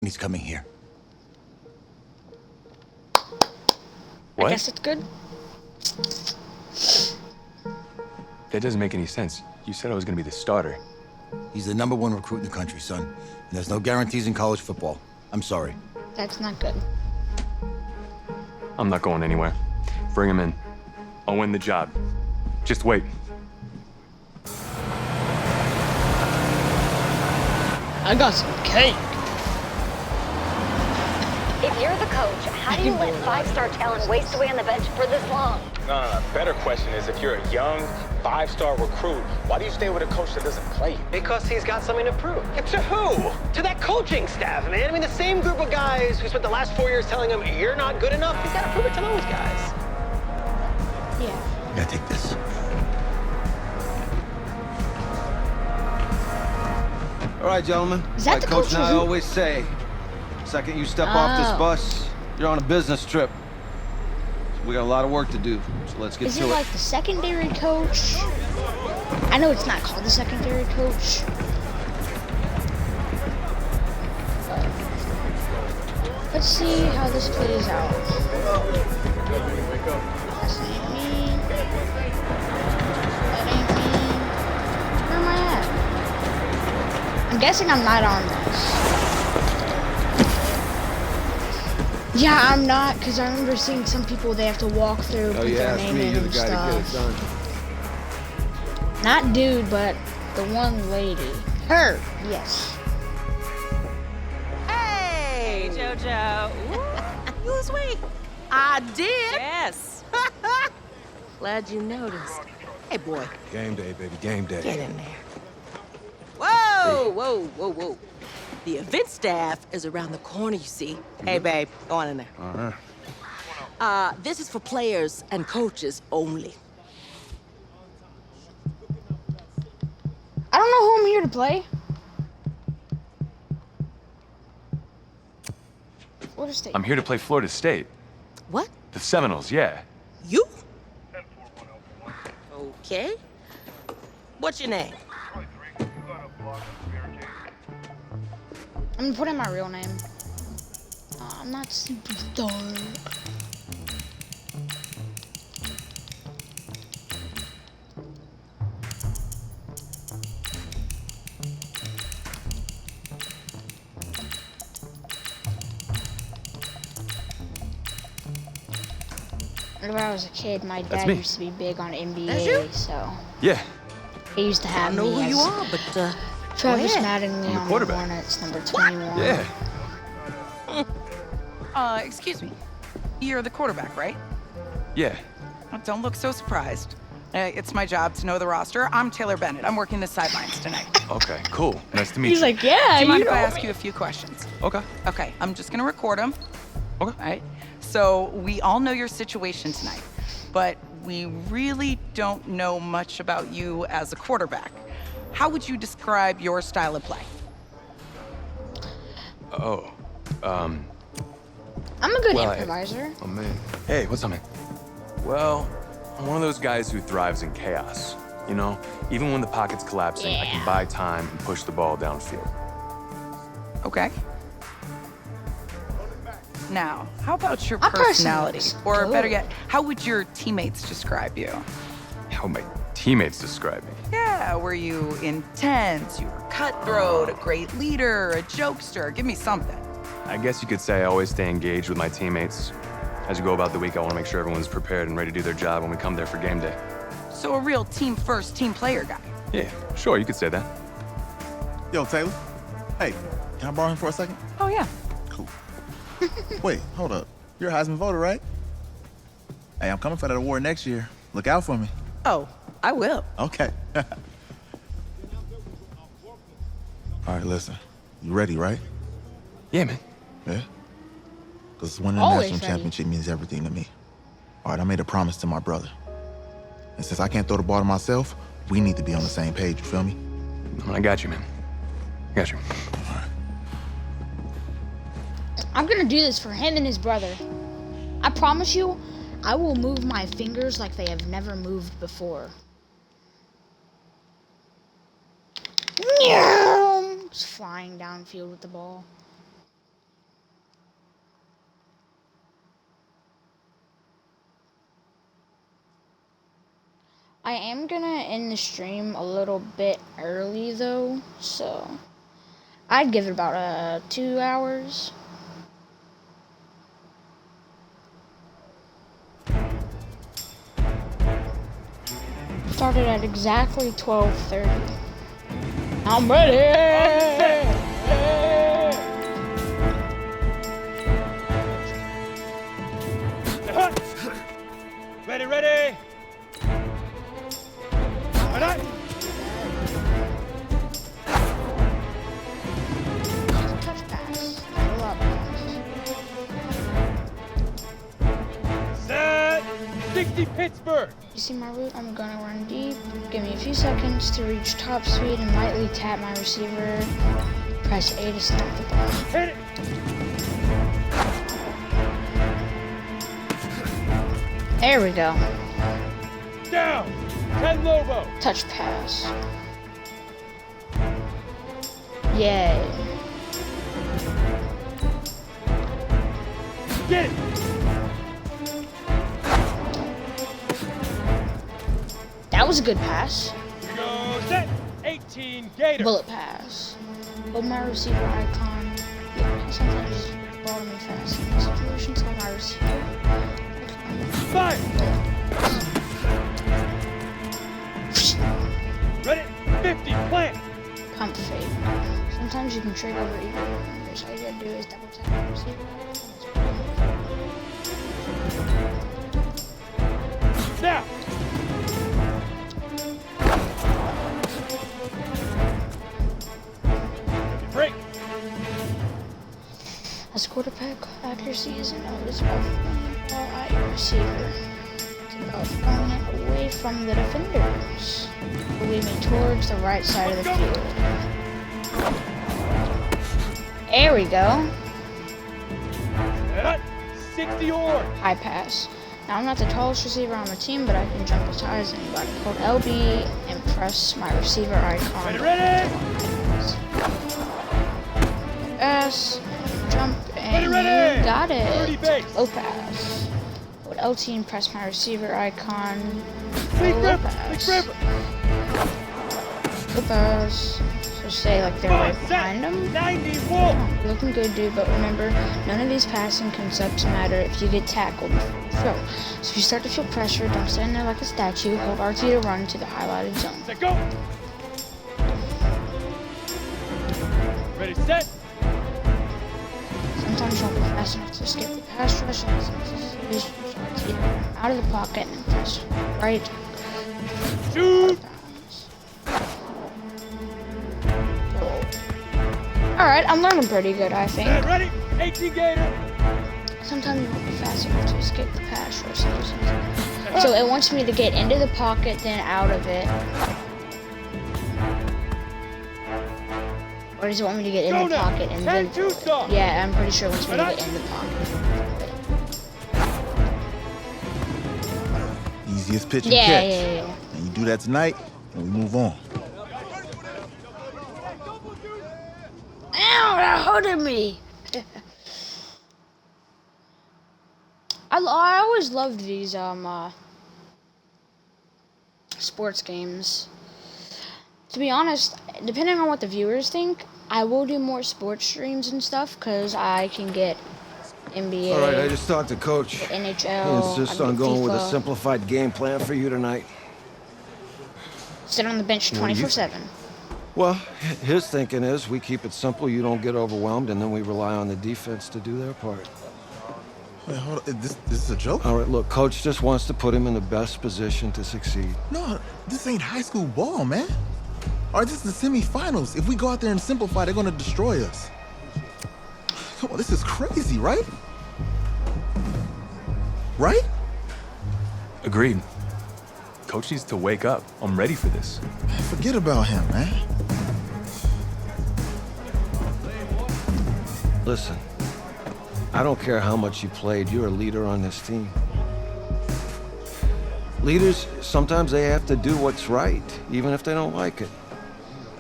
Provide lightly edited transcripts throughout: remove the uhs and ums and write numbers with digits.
he's coming here. What? I guess it's good. That doesn't make any sense. You said I was gonna be the starter. He's the #1 recruit in the country, son. And there's no guarantees in college football. I'm sorry. That's not good. I'm not going anywhere. Bring him in. I'll win the job. Just wait. I got some cake. If you're the coach, how do you let five-star talent waste away on the bench for this long? No. Better question is, if you're a young, five-star recruit, why do you stay with a coach that doesn't play? Because he's got something to prove. To who? To that coaching staff, man. I mean, the same group of guys who spent the last 4 years telling him, you're not good enough. He's got to prove it to those guys. Yeah. I gotta take this. All right, gentlemen. Is that like the Coach coach and I who- always say, second you step off this Oh. bus, you're on a business trip. So we got a lot of work to do, so let's get Is to it it. like the secondary coach? I know it's not called the secondary coach. Let's see how this plays out. That's ain't me. That ain't me. Where am I at? I'm guessing I'm not on this. Yeah, I'm not, because I remember seeing some people they have to walk through, Oh put yeah, their it's name me. in You're the and guy to get it stuff. done. Not dude, but the one lady. Her, yes. Hey, JoJo. Ooh, you was weak. I did. Yes. Glad you noticed. Hey, boy. Game day, baby, game day. Get in there. Whoa. The event staff is around the corner, you see. Hey, babe, go on in there. This is for players and coaches only. I don't know who I'm here to play. Florida State. I'm here to play Florida State. What? The Seminoles, yeah. You? Okay. What's your name? I'm gonna put in my real name. I'm not superstar. When I was a kid, my dad me. used to be big on That's NBA, you? so Yeah. he used to I have don't know me who as you are, but Travis go ahead. Madden I'm the on the quarterback. Hornets, number 21. Yeah. Excuse me. You're the quarterback, right? Yeah. Well, don't look so surprised. It's my job to know the roster. I'm Taylor Bennett. I'm working the sidelines tonight. Okay, cool. Nice to meet He's you. like, yeah, Do you mind if know I me." ask you a few questions? Okay. Okay, I'm just gonna record them. Okay. All right. So we all know your situation tonight, but we really don't know much about you as a quarterback. How would you describe your style of play? Oh. I'm a good Well, improviser. Oh, man. Hey, what's up, man? Well, I'm one of those guys who thrives in chaos. You know, even when the pocket's collapsing, I can Yeah. buy time and push the ball downfield. Okay. Now, how about your My personality? personality's Or better good. yet, how would your teammates describe you? How my teammates describe me. Yeah, were you intense? You were cutthroat, a great leader, a jokester? Give me something. I guess you could say I always stay engaged with my teammates. As we go about the week, I want to make sure everyone's prepared and ready to do their job when we come there for game day. So a real team first, team player guy. Yeah, sure, you could say that. Yo, Taylor. Hey, can I borrow him for a second? Oh yeah. Cool. Wait, hold up. You're a Heisman voter, right? Hey, I'm coming for that award next year. Look out for me. Oh, I will. Okay. All right, listen. You ready, right? Yeah, man. Yeah? Because winning a Always national ready. championship means everything to me. All right, I made a promise to my brother. And since I can't throw the ball to myself, we need to be on the same page, you feel me? I got you, man. I got you. I'm gonna do this for him and his brother. I promise you, I will move my fingers like they have never moved before. Just flying downfield with the ball. I am gonna end the stream a little bit early though, so I'd give it about 2 hours. Started at exactly 12:30. I'm ready! Ready! Touch pass. A lot pass. Set! 60 Pittsburgh! You see my route? I'm gonna run deep. Give me a few seconds to reach top speed and lightly tap my receiver. Press A to stop the ball. Hit it! There we go. Down! 10 Lobo! Touch pass. Yay. Get it! That was a good pass. Go set! 18 Gator! Bullet pass. Hold my receiver icon. Yeah, sometimes just ball to me fast. In situations, hold my receiver. Fire! Ready? 50 plant! Pump fake. Sometimes you can trade over either numbers. All you gotta do is double tap the receiver. Now! Break! As quarterback, accuracy isn't always about throwing the ball at your receiver. It's about throwing it away from the defenders. Lead me towards the right side of the field. There we go. 60 or High pass. Now I'm not the tallest receiver on the team, but I can jump as high as anybody. Hold LB and press my receiver icon. Ready? S, jump, and you got it. Low pass. Hold LT and press my receiver icon. Low pass. Low pass. So say like they're right behind them. 91. Yeah, looking good, dude, but remember, none of these passing concepts matter if you get tackled before you throw. So if you start to feel pressure, don't stand there like a statue. Hold RT to run to the highlighted zone. Set, go! Ready, set! Sometimes you won't be fast enough to escape the pass rush, and sometimes you use RT out of the pocket and press right. Shoot! Alright, I'm learning pretty good, I think. Set, ready? 18 Gator! Sometimes you won't be fast enough to escape the pass rush. So it wants me to get into the pocket, then out of it. Or does it want me to get in the pocket and then throw it? Yeah, I'm pretty sure it wants me to get in the pocket. Easiest pitch and Yeah, catch. yeah. And you do that tonight, and we move on. Ow, that hurted me. I always loved these sports games. To be honest, depending on what the viewers think, I will do more sports streams and stuff because I can get NBA. All right, I just talked to Coach. NHL. He insists on going with a simplified game plan for you tonight. Sit on the bench 24/7. Well, his thinking is we keep it simple, you don't get overwhelmed, and then we rely on the defense to do their part. Wait, hold on. This is a joke? All right, look, Coach just wants to put him in the best position to succeed. No, this ain't high school ball, man. All right, this is the semifinals. If we go out there and simplify, they're gonna destroy us. Come on, this is crazy, right? Right? Agreed. Coach needs to wake up. I'm ready for this. Man, forget about him, man. Listen, I don't care how much you played, you're a leader on this team. Leaders, sometimes they have to do what's right, even if they don't like it.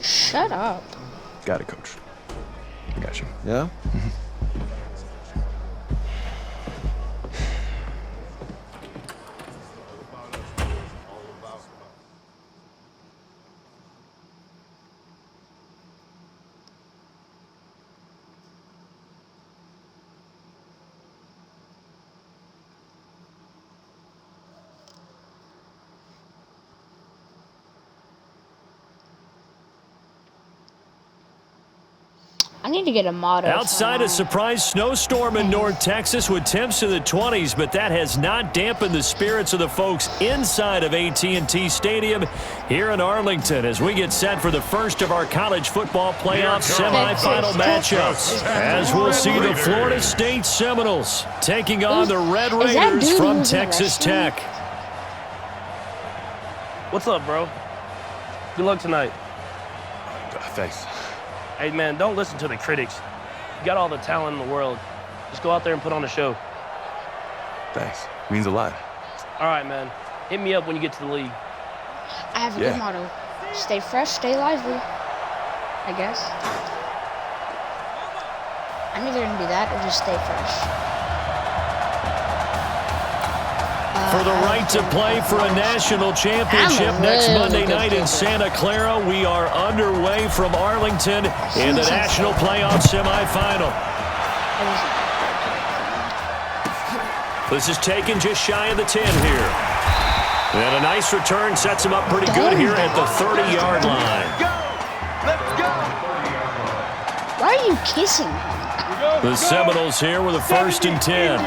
Shut up. Got it, Coach. I got you. Yeah? I need to get a motto. Outside a surprise snowstorm in North Texas with temps in the 20s, but that has not dampened the spirits of the folks inside of AT&T Stadium here in Arlington as we get set for the first of our college football playoff semifinal matchups. As we'll see the Florida State Seminoles taking on the Red Raiders from Texas Tech. What's up, bro? Good luck tonight. Thanks. Hey, man, don't listen to the critics. You got all the talent in the world. Just go out there and put on a show. Thanks. Means a lot. All right, man. Hit me up when you get to the league. I have a good motto. Stay fresh, stay lively. I guess. I'm either gonna do that or just stay fresh. For the right to play for a national championship next Monday night in Santa Clara, we are underway from Arlington in the national playoff semifinal. This is taken just shy of the 10 here. And a nice return sets him up pretty good here at the 30-yard line. Why are you kissing? The Seminoles here with a 1st and 10.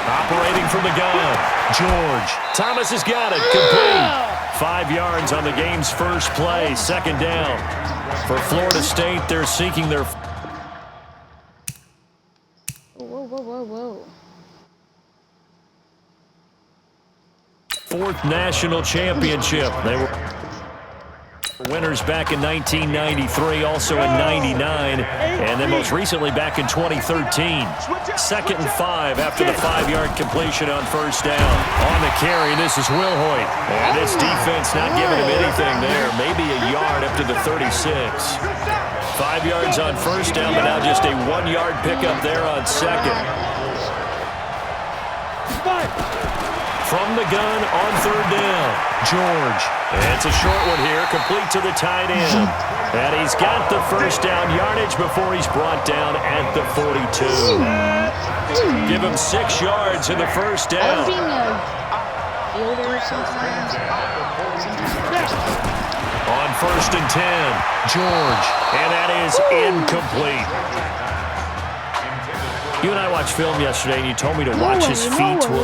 Operating from the gun, George. Thomas has got it, complete. 5 yards on the game's first play, 2nd down. For Florida State, they're seeking their... Whoa. 4th national championship. They were winners back in 1993, also in 99, and then most recently back in 2013. 2nd and 5 after the 5-yard completion on 1st down. On the carry, this is Wilhoit. And this defense not giving him anything there. Maybe a yard up to the 36. 5 yards on 1st down, but now just a 1-yard pickup there on 2nd. From the gun on 3rd down, George. And it's a short one here, complete to the tight end. And he's got the 1st down yardage before he's brought down at the 42. Give him 6 yards in the 1st down. Being a fielder sometimes. On 1st and 10, George. And that is incomplete. You and I watched film yesterday, and you told me to watch his feet. For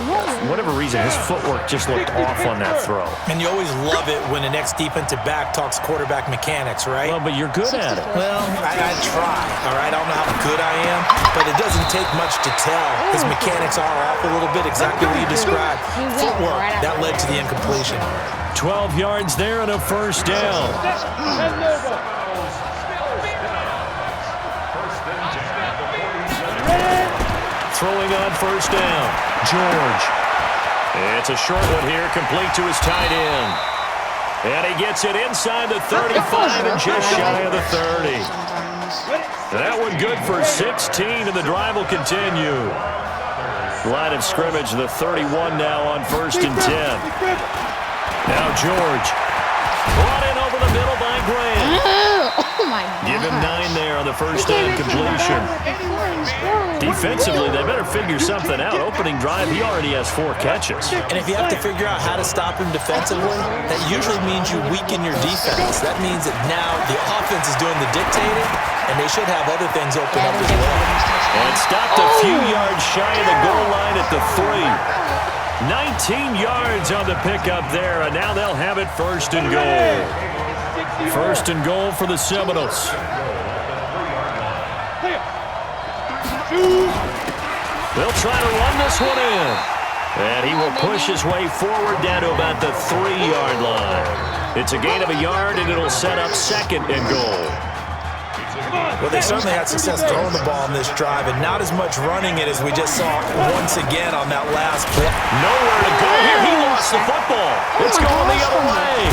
whatever reason, his footwork just looked off on that throw. And you always love it when the next defensive back talks quarterback mechanics, right? Well, but you're good at it. Well, I try, all right? I don't know how good I am, but it doesn't take much to tell. His mechanics are off a little bit, exactly what you described. Footwork, that led to the incompletion. 12 yards there and a 1st down. Throwing on 1st down, George. It's a short one here, complete to his tight end. And he gets it inside the 35 and just shy of the 30. That one good for 16, and the drive will continue. Line of scrimmage, the 31 now on 1st and 10. Now George. Brought in over the middle by Graham. Oh my God. Give him 9 there on the 1st down completion. Defensively, they better figure something out. Opening drive, he already has 4 catches. And if you have to figure out how to stop him defensively, that usually means you weaken your defense. That means that now the offense is doing the dictating, and they should have other things open up as well. And stopped a few yards shy of the goal line at the 3. 19 yards on the pickup there, and now they'll have it 1st and goal. 1st and goal for the Seminoles. They'll try to run this one in. And he will push his way forward down to about the 3-yard line. It's a gain of a yard, and it'll set up 2nd and goal. Well, they certainly had success throwing the ball on this drive, and not as much running it as we just saw once again on that last play. Nowhere to go here. He lost the football. It's going the other way.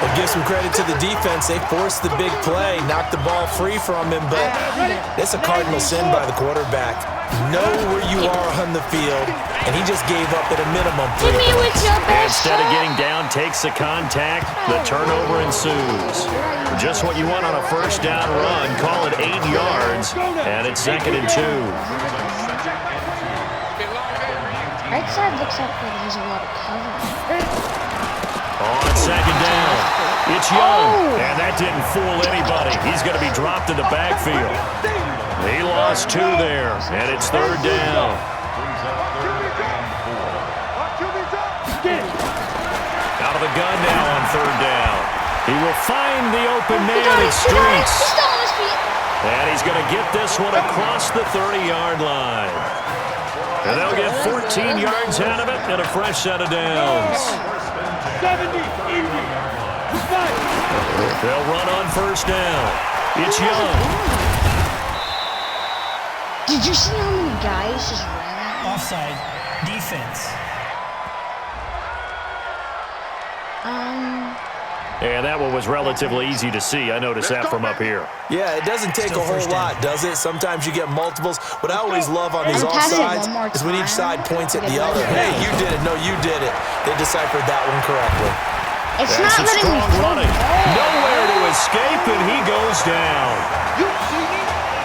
Well, give some credit to the defense. They forced the big play, knocked the ball free from him, but it's a cardinal sin by the quarterback. Know where you are on the field, and he just gave up at a minimum. Instead of getting down, takes the contact. The turnover ensues. Just what you want on a 1st down run. Call it 8 yards, and it's 2nd and 2. Right side looks like it has a lot of cover. On second down, it's Young, and that didn't fool anybody. He's going to be dropped in the backfield. He lost 2 there, and it's third down. Out of the gun now on third down. He will find the open man in Streets. And he's going to get this one across the 30-yard line. And they'll get 14 yards out of it and a fresh set of downs. 70, 80. They'll run on first down. It's Young. Did you see how many guys just ran? Offside. Defense. And that one was relatively easy to see. I noticed that from up here. Yeah, it doesn't take a whole lot, does it? Sometimes you get multiples. What I always love on these offsides is when each side points at the other. Hey, you did it. No, you did it. They deciphered that one correctly. It's not letting me running. Nowhere to escape, and he goes down.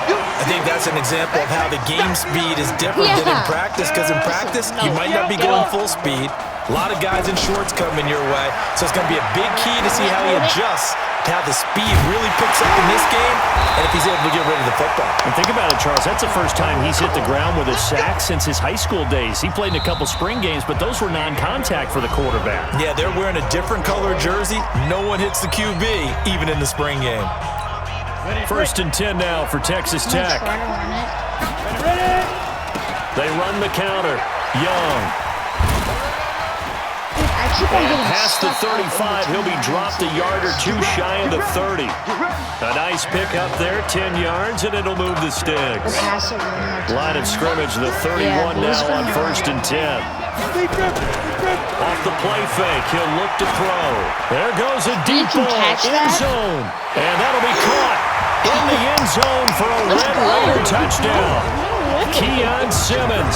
I think that's an example of how the game speed is different than in practice, because in practice, you might not be going full speed. A lot of guys in shorts coming your way, so it's going to be a big key to see how he adjusts to how the speed really picks up in this game and if he's able to get rid of the football. And think about it, Charles. That's the first time he's hit the ground with a sack since his high school days. He played in a couple spring games, but those were non-contact for the quarterback. Yeah, they're wearing a different color jersey. No one hits the QB, even in the spring game. First and 10 now for Texas Tech. They run the counter. Young. And past the 35, he'll be dropped a yard or 2 shy of the 30. A nice pickup there, 10 yards, and it'll move the sticks. Line of scrimmage, the 31 now on first and 10. Off the play fake, he'll look to throw. There goes a deep ball, end zone. And that'll be caught in the end zone for a Red Raider touchdown. Keon Simmons,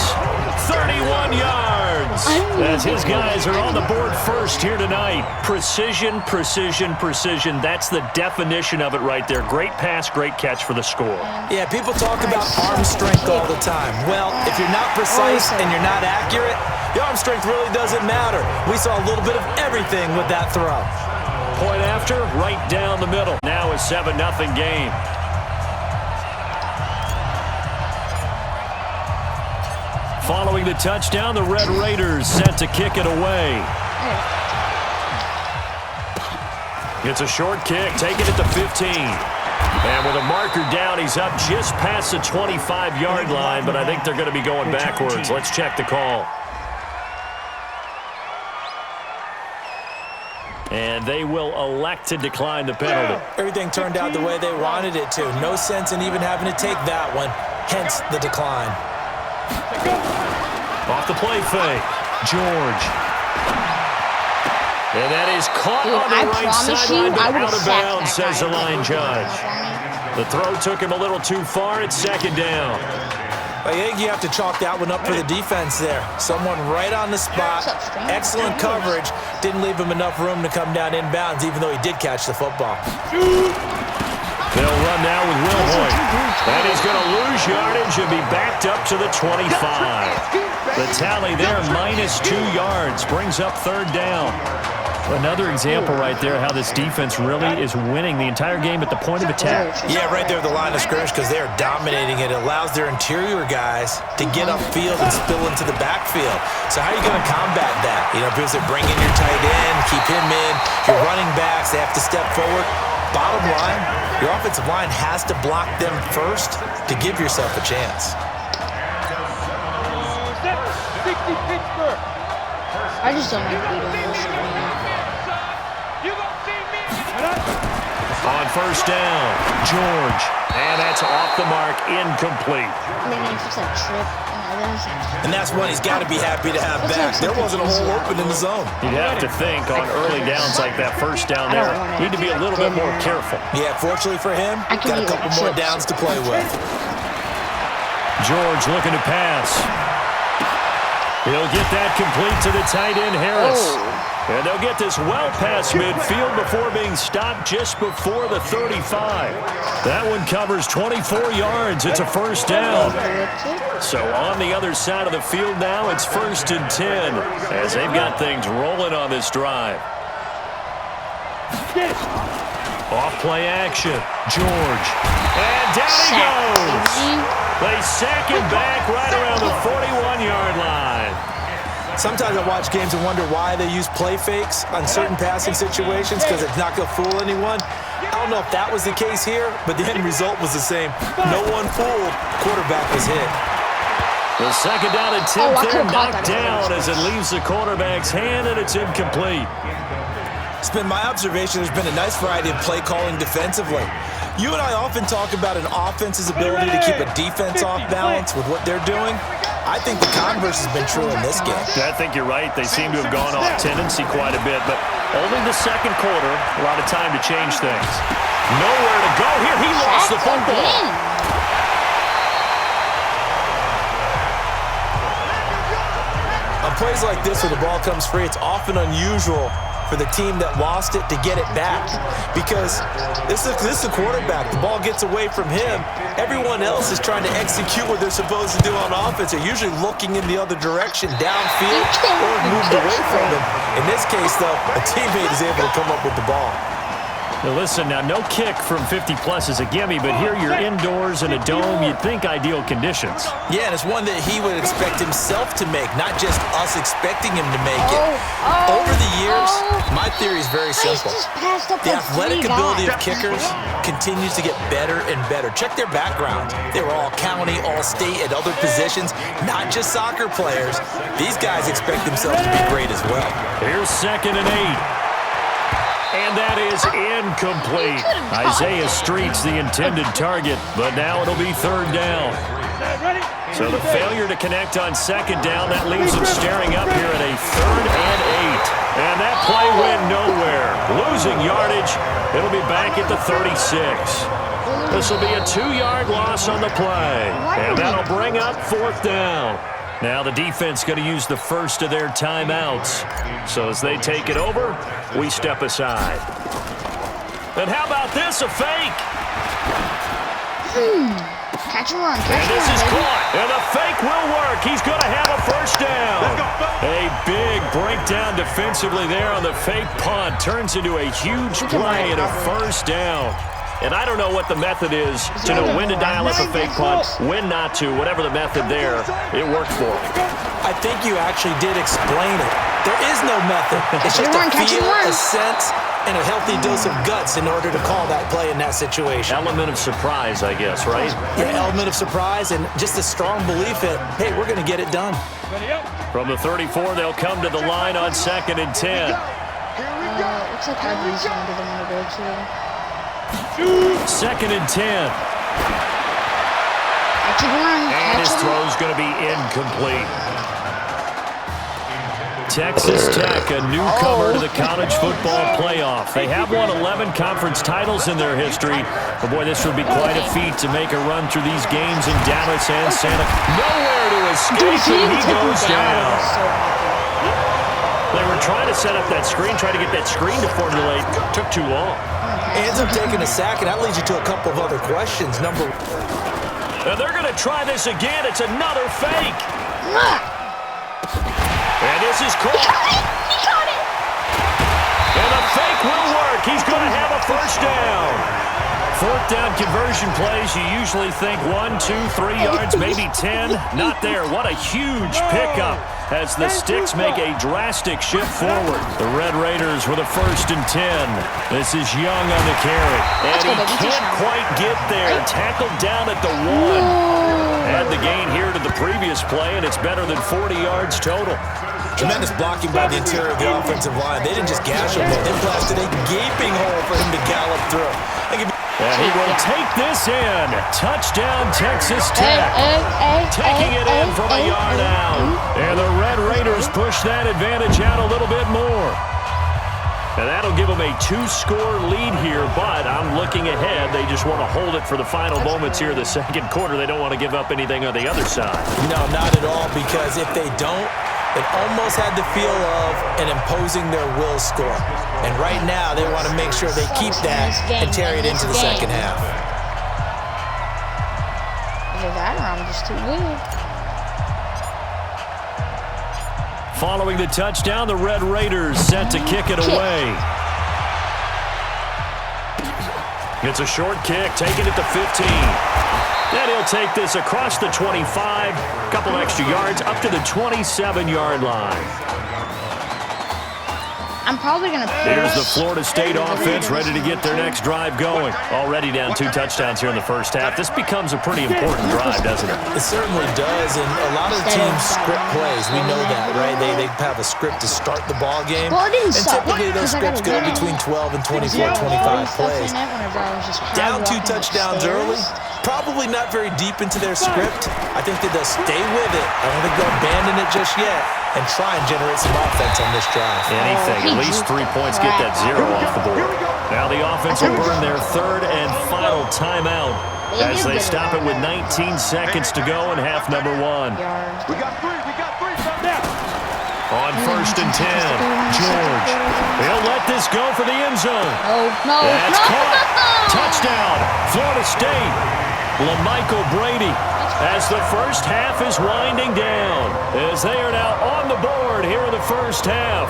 31 yards. As his guys are on the board first here tonight. Precision, precision, precision. That's the definition of it right there. Great pass, great catch for the score. Yeah, people talk about arm strength all the time. Well, if you're not precise and you're not accurate, the arm strength really doesn't matter. We saw a little bit of everything with that throw. Point after, right down the middle. Now a 7-0 game. Following the touchdown, the Red Raiders set to kick it away. It's a short kick, taken at the 15. And with a marker down, he's up just past the 25-yard line, but I think they're going to be going backwards. Let's check the call. And they will elect to decline the penalty. Everything turned out the way they wanted it to. No sense in even having to take that one, hence the decline. Off the play fake, George. And that is caught on the right sideline, but out of bounds, says the line judge. The throw took him a little too far. It's second down. I think you have to chalk that one up for the defense there. Someone right on the spot. Excellent coverage. Didn't leave him enough room to come down inbounds, even though he did catch the football. They'll run now with Wilhoit. And he's going to lose yardage and be backed up to the 25. The tally there, -2 yards, brings up third down. Another example right there how this defense really is winning the entire game at the point of attack. Yeah, right there at the line of scrimmage because they are dominating it. It allows their interior guys to get upfield and spill into the backfield. So how are you going to combat that? You know, because they bring in your tight end, keep him in, your running backs, they have to step forward. Bottom line, your offensive line has to block them first to give yourself a chance. I just don't like beating this. On first down, George. And that's off the mark, incomplete. And that's one he's got to be happy to have back. There wasn't a hole open in the zone. You'd have to think on early downs like that first down there, need to be a little bit more careful. Yeah, fortunately for him, got a couple more downs to play with. George looking to pass. He'll get that complete to the tight end, Harris. And they'll get this well past midfield before being stopped just before the 35. That one covers 24 yards. It's a first down. So on the other side of the field now, it's 1st and 10 as they've got things rolling on this drive. Off play action. George. And down he goes. They sack him back right around the 41-yard line. Sometimes I watch games and wonder why they use play fakes on certain passing situations because it's not going to fool anyone. I don't know if that was the case here, but the end result was the same. No one fooled. Quarterback was hit. The second down attempt there knocked down as it leaves the quarterback's hand, and it's incomplete. It's been my observation there's been a nice variety of play calling defensively. You and I often talk about an offense's ability to keep a defense off balance with what they're doing. I think the converse has been true in this game. I think you're right. They seem to have gone off tendency quite a bit, but only the second quarter, a lot of time to change things. Nowhere to go here. He lost the football. On plays like this where the ball comes free, it's often unusual for the team that lost it to get it back because this is a quarterback. The ball gets away from him. Everyone else is trying to execute what they're supposed to do on offense. They're usually looking in the other direction, downfield, or moved away from them. In this case, though, a teammate is able to come up with the ball. Now listen, now no kick from 50-plus is a gimme, but here you're indoors in a dome. You'd think ideal conditions. Yeah, and it's one that he would expect himself to make, not just us expecting him to make it. Over the years, my theory is very simple. The athletic ability of kickers continues to get better and better. Check their background. They were all county, all state, at other positions, not just soccer players. These guys expect themselves to be great as well. Here's 2nd and 8. And that is incomplete. Isaiah Street's the intended target, but now it'll be 3rd down. So the failure to connect on 2nd down, that leaves them staring up here at a 3rd and 8. And that play went nowhere. Losing yardage, it'll be back at the 36. This will be a 2-yard loss on the play. And that'll bring up 4th down. Now the defense going to use the first of their timeouts. So as they take it over, we step aside. And how about this, a fake? Catch and run, catch and this and run, is baby. caught, and the fake will work. He's going to have a first down. A big breakdown defensively there on the fake punt. Turns into a huge play and a first down. And I don't know what the method is to know when to dial up a fake punt, when not to, whatever the method there, it worked for him. I think you actually did explain it. There is no method. It's just a feel, a sense, and a healthy dose of guts in order to call that play in that situation. Element of surprise, I guess, right? Yeah, element of surprise and just a strong belief that, hey, we're going to get it done. From the 34, they'll come to the line on 2nd and 10. Looks like Harvey's going to be the one to go to. 2nd and 10. And his throw's going to be incomplete. Texas Tech, a newcomer to the college football playoff. They have won 11 conference titles in their history. But boy, this would be quite a feat to make a run through these games in Dallas and Santa. Nowhere to escape, and he goes down. They were trying to set up that screen, trying to get that screen to formulate. Took too long. Ends up taking a sack, and that leads you to a couple of other questions. Number one. And they're going to try this again. It's another fake. And this is caught. He caught it. And the fake will work. He's going to have a first down. 4th down conversion plays, you usually think 1, 2, 3 yards, maybe 10. Not there. What a huge pickup as the Sticks make a drastic shift forward. The Red Raiders with a 1st and 10. This is Young on the carry. And he can't quite get there. Tackled down at the 1. Add the gain here to the previous play, and it's better than 40 yards total. Tremendous blocking by the interior of the offensive line. They didn't just gash him, they blasted a gaping hole for him to gallop through. And he will take this in. Touchdown, Texas Tech. Taking it in from a yard out. And the Red Raiders push that advantage out a little bit more. And that'll give them a 2-score lead here, but I'm looking ahead. They just want to hold it for the final moments here of the second quarter. They don't want to give up anything on the other side. No, not at all, because if they don't, It almost had the feel of an imposing their will score. And right now, they want to make sure they keep that and carry it into the second half. Either that or I'm just too good. Following the touchdown, the Red Raiders set to kick it away. It's a short kick, taken at the 15. Then he'll take this across the 25, a couple extra yards, up to the 27-yard line. I'm probably going to push. Here's the Florida State offense ready to get their next drive going. Already down 2 touchdowns here in the first half. This becomes a pretty important drive, doesn't it? It certainly does, and a lot of teams script plays. We know that, right? They have a script to start the ball game, and typically those scripts go between 12 and 24, 25 plays. Down 2 touchdowns early, probably not very deep into their script. I think that they'll stay with it. I don't think they'll abandon it just yet and try and generate some offense on this drive. Anything, at least 3 points, get that 0 off the board. Now the offense will burn their third and final timeout as they stop it with 19 seconds to go in half number 1. We got three from there. On 1st and 10, George. He'll let this go for the end zone. No. That's caught. Touchdown, Florida State. LaMichael Brady, as the first half is winding down, as they are now on the board here in the first half.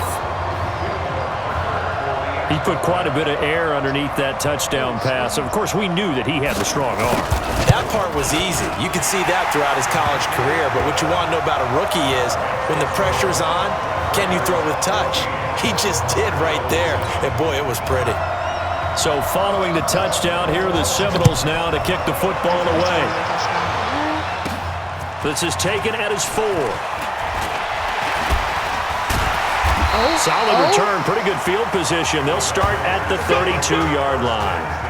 He put quite a bit of air underneath that touchdown pass. Of course, we knew that he had the strong arm. That part was easy. You could see that throughout his college career, but what you want to know about a rookie is when the pressure's on, can you throw with touch? He just did right there, and boy, it was pretty. So following the touchdown, here are the Seminoles now to kick the football away. This is taken at his 4. Solid return, pretty good field position. They'll start at the 32-yard line.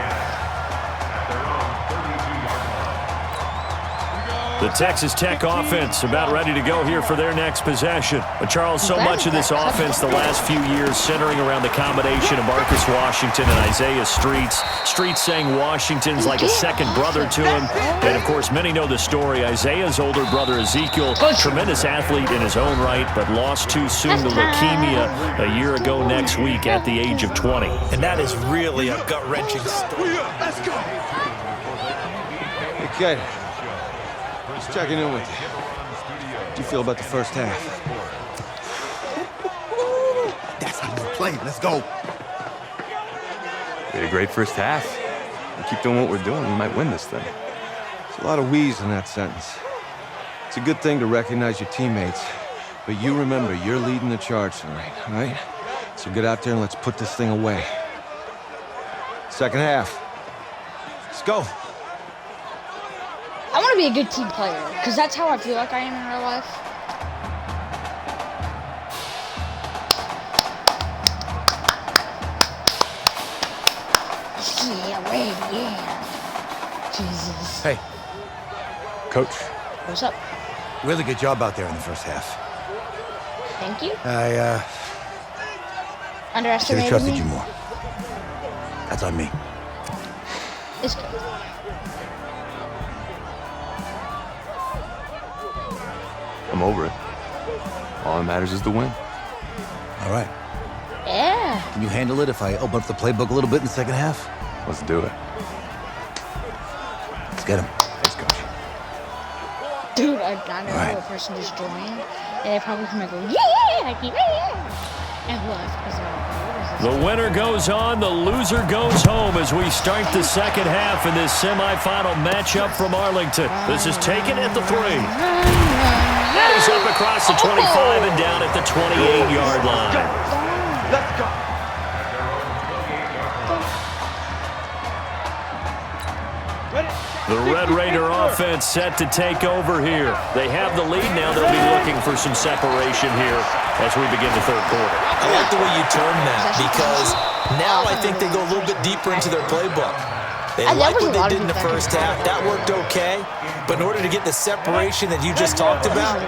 The Texas Tech offense about ready to go here for their next possession. But Charles, so much of this offense the last few years centering around the combination of Marcus Washington and Isaiah Streets. Streets saying Washington's like a second brother to him. And, of course, many know the story. Isaiah's older brother, Ezekiel, tremendous athlete in his own right, but lost too soon to leukemia a year ago next week at the age of 20. And that is really a gut-wrenching story. Let's go. Hey, kid. Just checking in with you. How do you feel about the first half? That's how you play. Let's go. We had a great first half. We keep doing what we're doing, we might win this thing. There's a lot of we's in that sentence. It's a good thing to recognize your teammates, but you remember you're leading the charge tonight, all right? So get out there and let's put this thing away. Second half. Let's go. I want to be a good team player, because that's how I feel like I am in real life. Yeah. Jesus. Hey. Coach. What's up? Really good job out there in the first half. Thank you. I should have Underestimated trusted me. you more. That's on me. It's good. I'm over it. All that matters is the win. All right. Yeah. Can you handle it if I open up the playbook a little bit in the second half? Let's do it. Let's get him. Thanks, Coach. Dude, I know a person just joined, and they probably come and go, yeah, and left. The winner goes on, the loser goes home as we start the second half in this semifinal matchup from Arlington. This is taken at the 3. That is up across the 25 and down at the 28-yard line. Let's go. The Red Raider offense set to take over here. They have the lead now. They'll be looking for some separation here as we begin the third quarter. I like the way you term that because now I think they go a little bit deeper into their playbook. They like what they did in the first half. That worked okay. But in order to get the separation that you just talked about,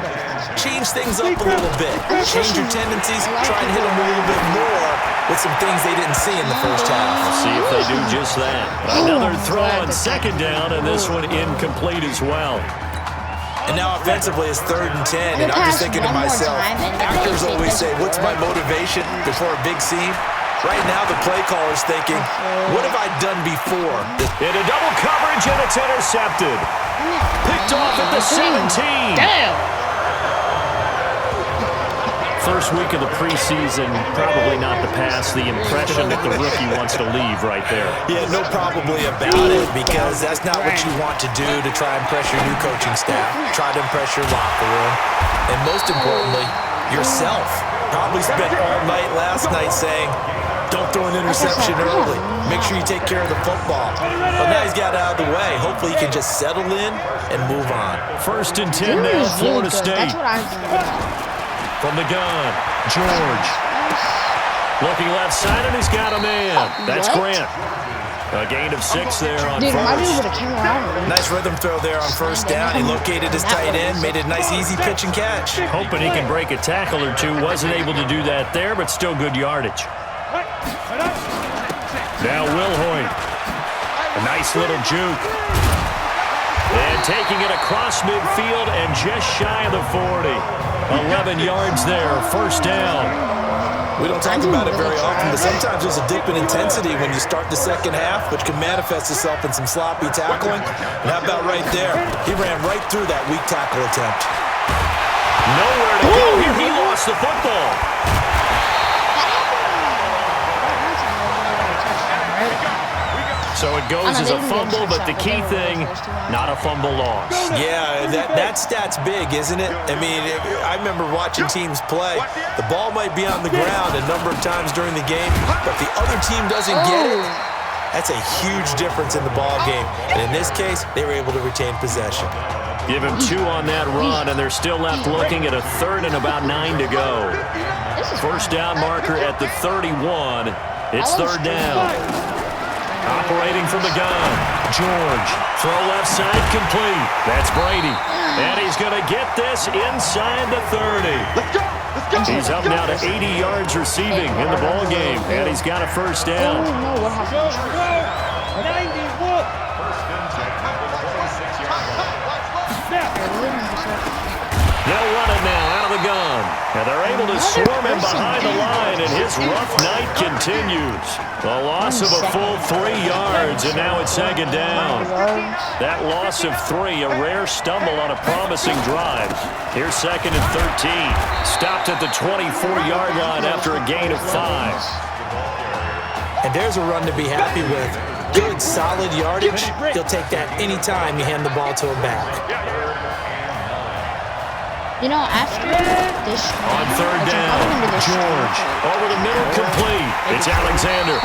change things up a little bit. Change your tendencies. Try and hit them a little bit more with some things they didn't see in the first half. We'll see if they do just that. Another throw on second down, and this one incomplete as well. And now offensively it's 3rd and 10, and I'm just thinking to myself, actors always say, what's my motivation before a big scene? Right now the play caller's thinking, what have I done before? Into double coverage, and it's intercepted. Picked off at the 17. Damn. First week of the preseason, probably not to pass the impression that the rookie wants to leave right there. Yeah, no probably about it, because that's not what you want to do to try and impress your new coaching staff. Try to impress your locker room. And most importantly, yourself. Probably spent all night last night saying, don't throw an interception early. Make sure you take care of the football. But now he's got it out of the way. Hopefully he can just settle in and move on. 1st and 10 now, Florida State. That's what I was From the gun, George. Looking left side, and he's got a man. That's Grant. A gain of 6 there on Dude, first. my dude would have came around. Nice rhythm throw there on 1st down. He located his tight end, made a nice easy pitch and catch. Hoping he can break a tackle or two. Wasn't able to do that there, but still good yardage. Now Wilhoit. A nice little juke. And taking it across midfield and just shy of the 40. 11 yards there, 1st down. We don't talk about it very often, but sometimes there's a dip in intensity when you start the second half, which can manifest itself in some sloppy tackling. And how about right there? He ran right through that weak tackle attempt. Nowhere to go here. He lost the football. So it goes as a fumble, but the key thing, not a fumble loss. Yeah, that stat's big, isn't it? I mean, I remember watching teams play. The ball might be on the ground a number of times during the game, but the other team doesn't get it. That's a huge difference in the ball game. And in this case, they were able to retain possession. Give him 2 on that run, and they're still left looking at a 3rd and about 9 to go. 1st down marker at the 31. It's 3rd down. Operating from the gun, George. Throw left side complete. That's Brady. And he's going to get this inside the 30. Let's go. Let's go. He's up now to 80 yards receiving in the ball game, and he's got a 1st down. They'll run it now out of the gun. And they're able to swarm him behind the line, and his rough night continues. A loss of a full 3 yards, and now it's 2nd down. That loss of 3, a rare stumble on a promising drive. Here's 2nd and 13. Stopped at the 24-yard line after a gain of 5. And there's a run to be happy with. Good, solid yardage. He'll take that anytime you hand the ball to him back. You know, after this on 3rd down, George over the middle, complete. It's Alexander.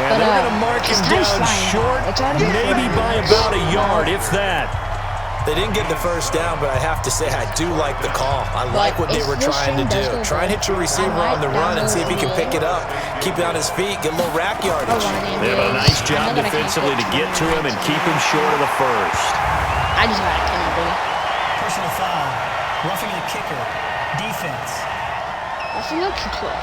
And they're going to mark him down short, maybe by about a yard, if that. They didn't get the 1st down, but I have to say I do like the call. I like what they were trying to do. Try and hit your receiver on the run and see if he can pick it up. Keep it on his feet, get a little rack yardage. They have a nice job defensively to get to him and keep him short of the 1st. I just got a penalty. Personal foul. Roughing the kicker. Defense. Roughing the kicker.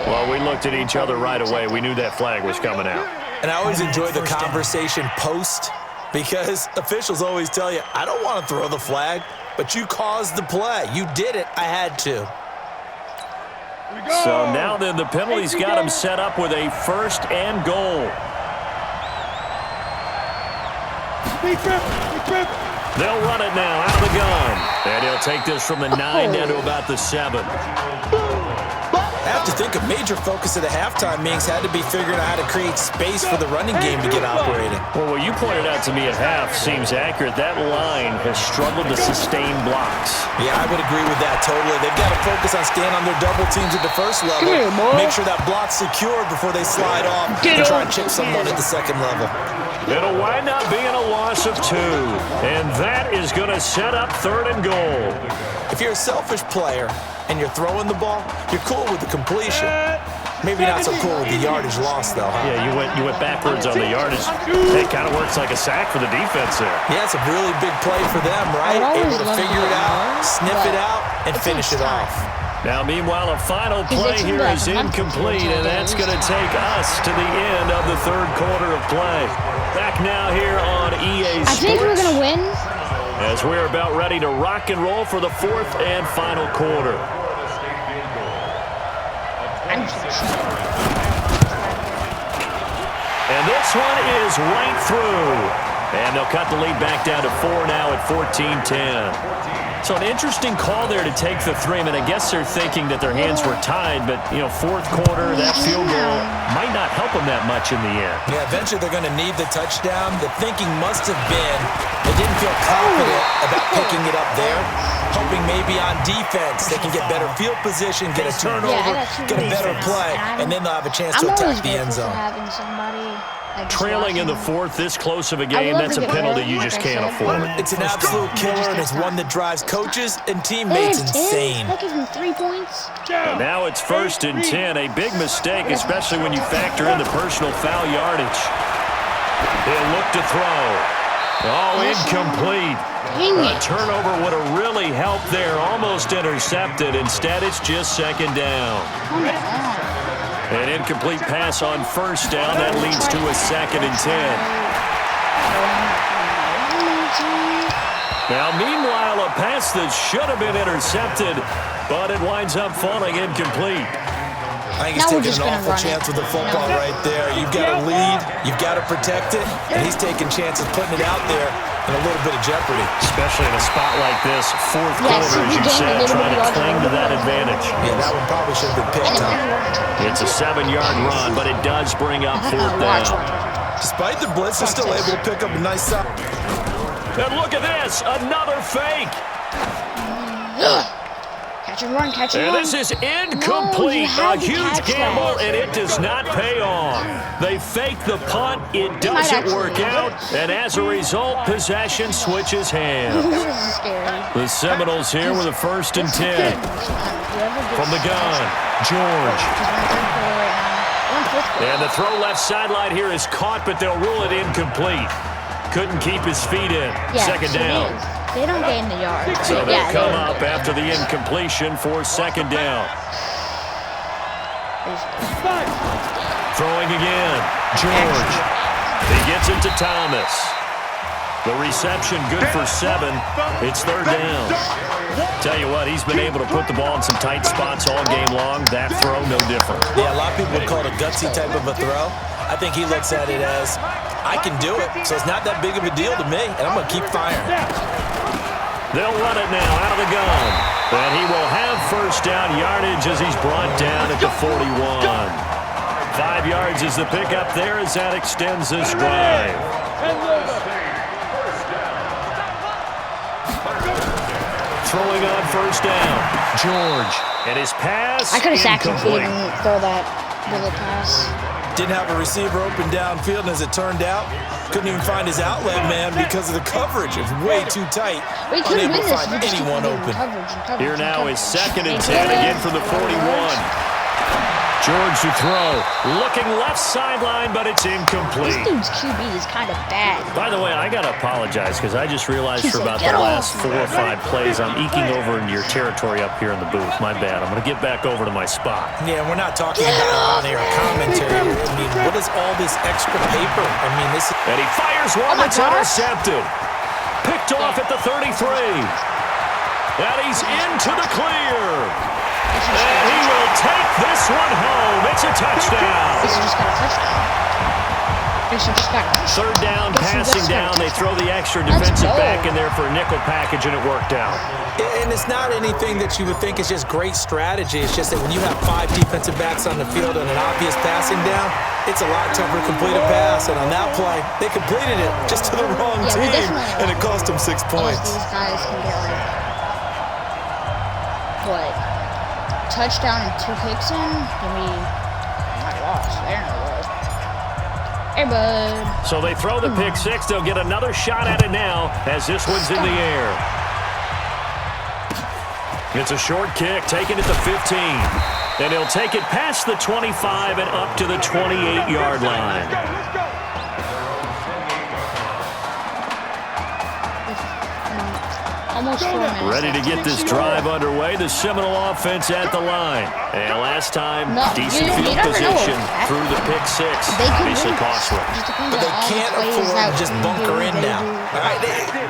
Well, we looked at each other right away. We knew that flag was coming out. And I always enjoy the conversation post, because officials always tell you, I don't want to throw the flag, but you caused the play. You did it. I had to. So now then, the penalty's got him set up with a 1st and goal. They'll run it now out of the gun. And he'll take this from the 9 down to about the 7. I have to think a major focus of the halftime meetings had to be figuring out how to create space for the running game to get operating. Well, what you pointed out to me at half seems accurate. That line has struggled to sustain blocks. Yeah, I would agree with that totally. They've got to focus on staying on their double teams at the 1st level. Make sure that block's secured before they slide off and try and chip someone at the 2nd level. It'll wind up being a loss of 2. And that is going to set up 3rd and goal. If you're a selfish player and you're throwing the ball, you're cool with the completion. Maybe not so cool with the yardage loss, though. Huh? Yeah, you went backwards on the yardage. It kind of works like a sack for the defense there. Yeah, it's a really big play for them, right? Able to figure it out, sniff it out, and finish it off. Now, meanwhile, a final play here is incomplete, and that's going to take us to the end of the third quarter of play. Back now here on EA Sports. I think we're going to win. As we're about ready to rock and roll for the fourth and final quarter. And this one is right through. And they'll cut the lead back down to 4 now at 14-10. So an interesting call there to take the three. I mean, I guess they're thinking that their hands were tied, but, you know, fourth quarter, that field goal might not help them that much in the end. Yeah, eventually they're going to need the touchdown. The thinking must have been they didn't feel confident about picking it up there, hoping maybe on defense they can get better field position, get a turnover, get a better play, and then they'll have a chance to attack the end zone. Trailing in the fourth, this close of a game, that's a penalty you just can't afford. It's an absolute killer, and it's one that drives coaches and teammates insane. That gives them 3 points. And now it's 1st and 10, a big mistake, especially when you factor in the personal foul yardage. He'll look to throw. Oh, incomplete. A turnover would have really helped there, almost intercepted. Instead, it's just 2nd down. An incomplete pass on 1st down. That leads to a 2nd and 10. Now, meanwhile, a pass that should have been intercepted, but it winds up falling incomplete. I think he's taking an awful chance with the football right there. You've got to lead, you've got to protect it, and he's taking chances putting it out there in a little bit of jeopardy. Especially in a spot like this, fourth quarter, as you said, trying to cling to that advantage. Yeah, that one probably should have been picked up. It's a 7-yard run, but it does bring up 4th down. Despite the blitz, they're still able to pick up a nice shot. And look at this, another fake. Catch and run, catch and and run. This is incomplete. A huge gamble, and it does not pay off. They fake the punt. It doesn't work out. And as a result, possession switches hands. The Seminoles here with a 1st and 10. From the gun, George. And the throw left sideline here is caught, but they'll rule it incomplete. Couldn't keep his feet in. 2nd down. They don't gain the yard. So they'll come up after the incompletion for 2nd down. Throwing again. George. He gets it to Thomas. The reception good for 7. It's 3rd down. Tell you what, he's been able to put the ball in some tight spots all game long. That throw, no different. Yeah, a lot of people would call it a gutsy type of a throw. I think he looks at it as, I can do it, so it's not that big of a deal to me, and I'm going to keep firing. They'll run it now out of the gun. And he will have 1st down yardage as he's brought down at the 41. 5 yards is the pickup there as that extends this drive. Throwing on 1st down. George. And his pass. I could have sacked him if he didn't throw that bullet pass. Didn't have a receiver open downfield, and as it turned out, couldn't even find his outlet man because of the coverage. It was way too tight. Unable to find anyone open. Here now is 2nd and 10 again from the 41. George to throw. Looking left sideline, but it's incomplete. This dude's QB is kind of bad. By the way, I got to apologize because I just realized for about the last 4 or 5 plays, I'm eking over into your territory up here in the booth. My bad. I'm going to get back over to my spot. Yeah, we're not talking about on-air commentary. I mean, what is all this extra paper? I mean, this is... And he fires one that's intercepted. Picked off at the 33. And he's into the clear. And he will take this one home. It's a touchdown. This just got a touchdown. Third down, passing down. They throw the extra defensive back in there for a nickel package, and it worked out. And it's not anything that you would think is just great strategy. It's just that when you have 5 defensive backs on the field and an obvious passing down, it's a lot tougher to complete a pass. And on that play, they completed it just to the wrong team, and it cost them 6 points. These guys can get like, touchdown and 2 picks in, give me my loss. They're in a row. Hey, bud. So they throw the pick 6. They'll get another shot at it now as this one's in the air. It's a short kick, taken at the 15. And he'll take it past the 25 and up to the 28-yard line. I Almost 4 minutes. Ready to get this drive underway. The Seminole offense at the line. And last time, decent field position through the pick six. Obviously costly. But they can't afford to just bunker in now. All right,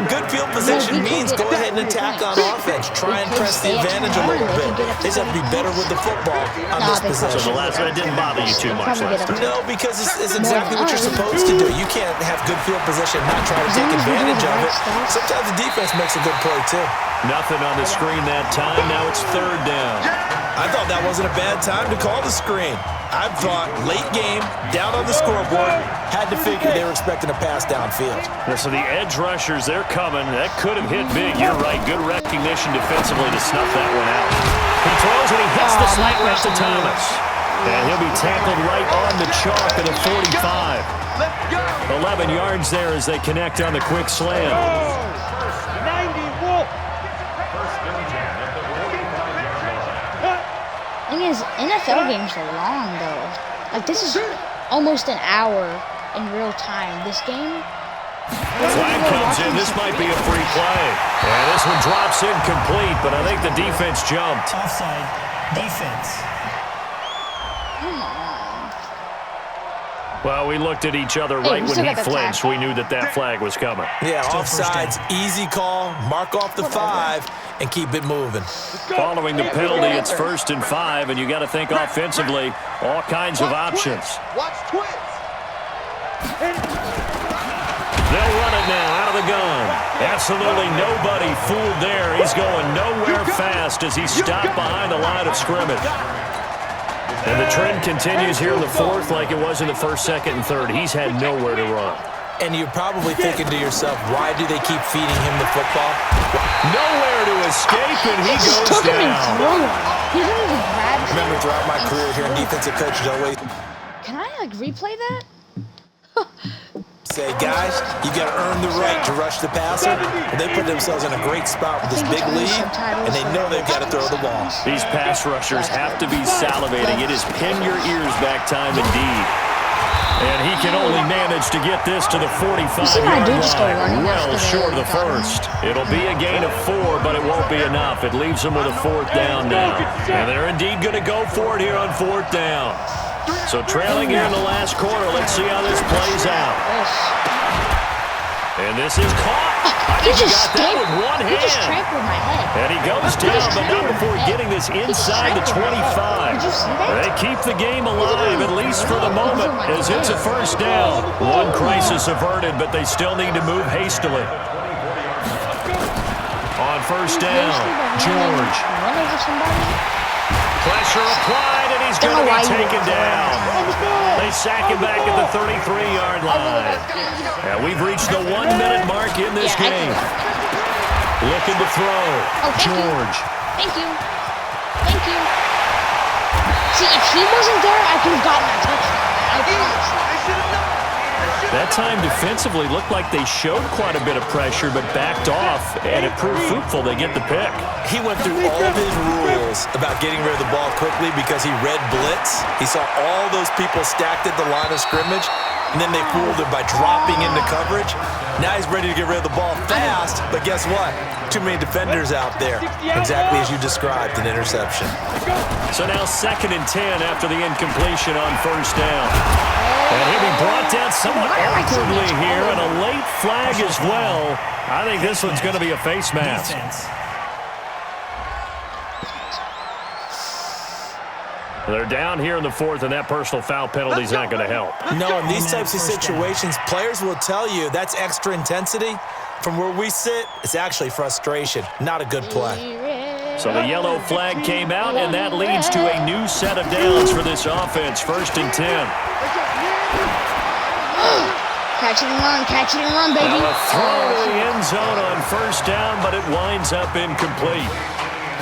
good field position means go ahead and attack on offense. Try and press the advantage a little bit. They just have to be better with the football on this possession. So the last one didn't bother you too much last time? No, because it's exactly what you're supposed to do. You can't have good field position and not try to take advantage of it. Sometimes the defense makes a good play, too. Nothing on the screen that time. Now it's third down. I thought that wasn't a bad time to call the screen. I thought late game, down on the scoreboard, had to figure they were expecting a pass downfield. Yeah, so the edge rushers, they're coming. That could have hit big. You're right. Good recognition defensively to snuff that one out. He throws and he hits the slant route to Thomas. And he'll be tackled right on the chalk at the 45. 11 yards there as they connect on the quick slam. Thing is, NFL games are long though. Like this is almost an hour in real time. This game. Flag comes in. This might be a free play. And this one drops incomplete, but I think the defense jumped. Offside. Defense. Come on. Well, we looked at each other right when he flinched. We knew that flag was coming. Yeah, offsides, easy call. Mark off the 5 and keep it moving. Following the penalty, it's 1st and 5, and you got to think offensively, all kinds of options. Watch twins. They'll run it now out of the gun. Absolutely nobody fooled there. He's going nowhere fast as he stopped behind the line of scrimmage. And the trend continues here in the 4th like it was in the 1st, 2nd, and 3rd. He's had nowhere to run. And you're probably thinking to yourself, why do they keep feeding him the football? Nowhere to escape, and he goes down. He didn't even grab him. Remember, throughout my career here in defensive coaches, always Can I like replay that? say, guys, you got to earn the right to rush the passer. And they put themselves in a great spot with this big lead, and they know they've got to throw the ball. These pass rushers have to be salivating. It is pin your ears back time indeed. And he can only manage to get this to the 45-yard line, well short of the first. It'll be a gain of 4, but it won't be enough. It leaves them with a 4th down now. And they're indeed going to go for it here on 4th down. So trailing here in the last quarter, let's see how this plays out. And this is caught. He just got that with one hand. He just trampled my head. And he goes down, but not before getting this inside the 25. Did you see that? They keep the game alive, at least for the moment, as it's a 1st down. One crisis averted, but they still need to move hastily. On 1st down, George. Pressure applied, and he's going to be taken down. They sack him back at the 33-yard line. And we've reached the 1-minute mark in this game. Looking to throw. George. Thank you. Thank you. See, if he wasn't there, I could have gotten that touchdown. I promise. That time defensively looked like they showed quite a bit of pressure, but backed off, and it proved fruitful. They get the pick. He went through all of his rules about getting rid of the ball quickly because he read blitz. He saw all those people stacked at the line of scrimmage, and then they fooled him by dropping into coverage. Now he's ready to get rid of the ball fast, but guess what? Too many defenders out there. Exactly as you described, an interception. So now 2nd and 10 after the incompletion on 1st down. And he'll be brought down somewhat awkwardly here, and a late flag as well. I think this one's going to be a face mask. They're down here in the 4th, and that personal foul penalty is not going to help. No, in these types of situations, players will tell you that's extra intensity. From where we sit, it's actually frustration, not a good play. So the yellow flag came out, and that leads to a new set of downs for this offense. 1st and 10. Catch it and run, baby. Now a throw to the end zone on 1st down, but it winds up incomplete.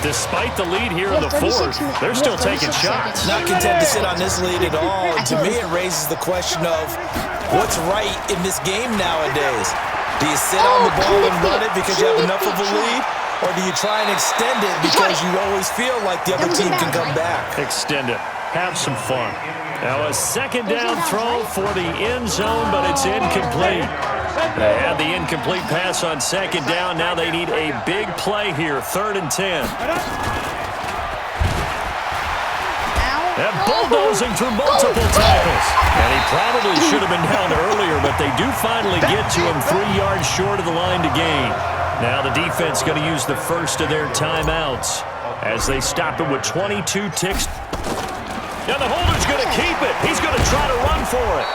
Despite the lead here in the 4th, they're still taking shots. Not content to sit on this lead at all. And to me, it raises the question of what's right in this game nowadays. Do you sit on the ball and run it because you have enough of a lead? Or do you try and extend it because you always feel like the other team can come back? Extend it. Have some fun. Now a 2nd down throw for the end zone, but it's incomplete. They had the incomplete pass on second down. Now they need a big play here, 3rd and 10. And bulldozing through multiple tackles. And he probably should have been down earlier, but they do finally get to him 3 yards short of the line to gain. Now the defense going to use the first of their timeouts as they stop it with 22 ticks. And the holder's going to keep it. He's going to try to run for it.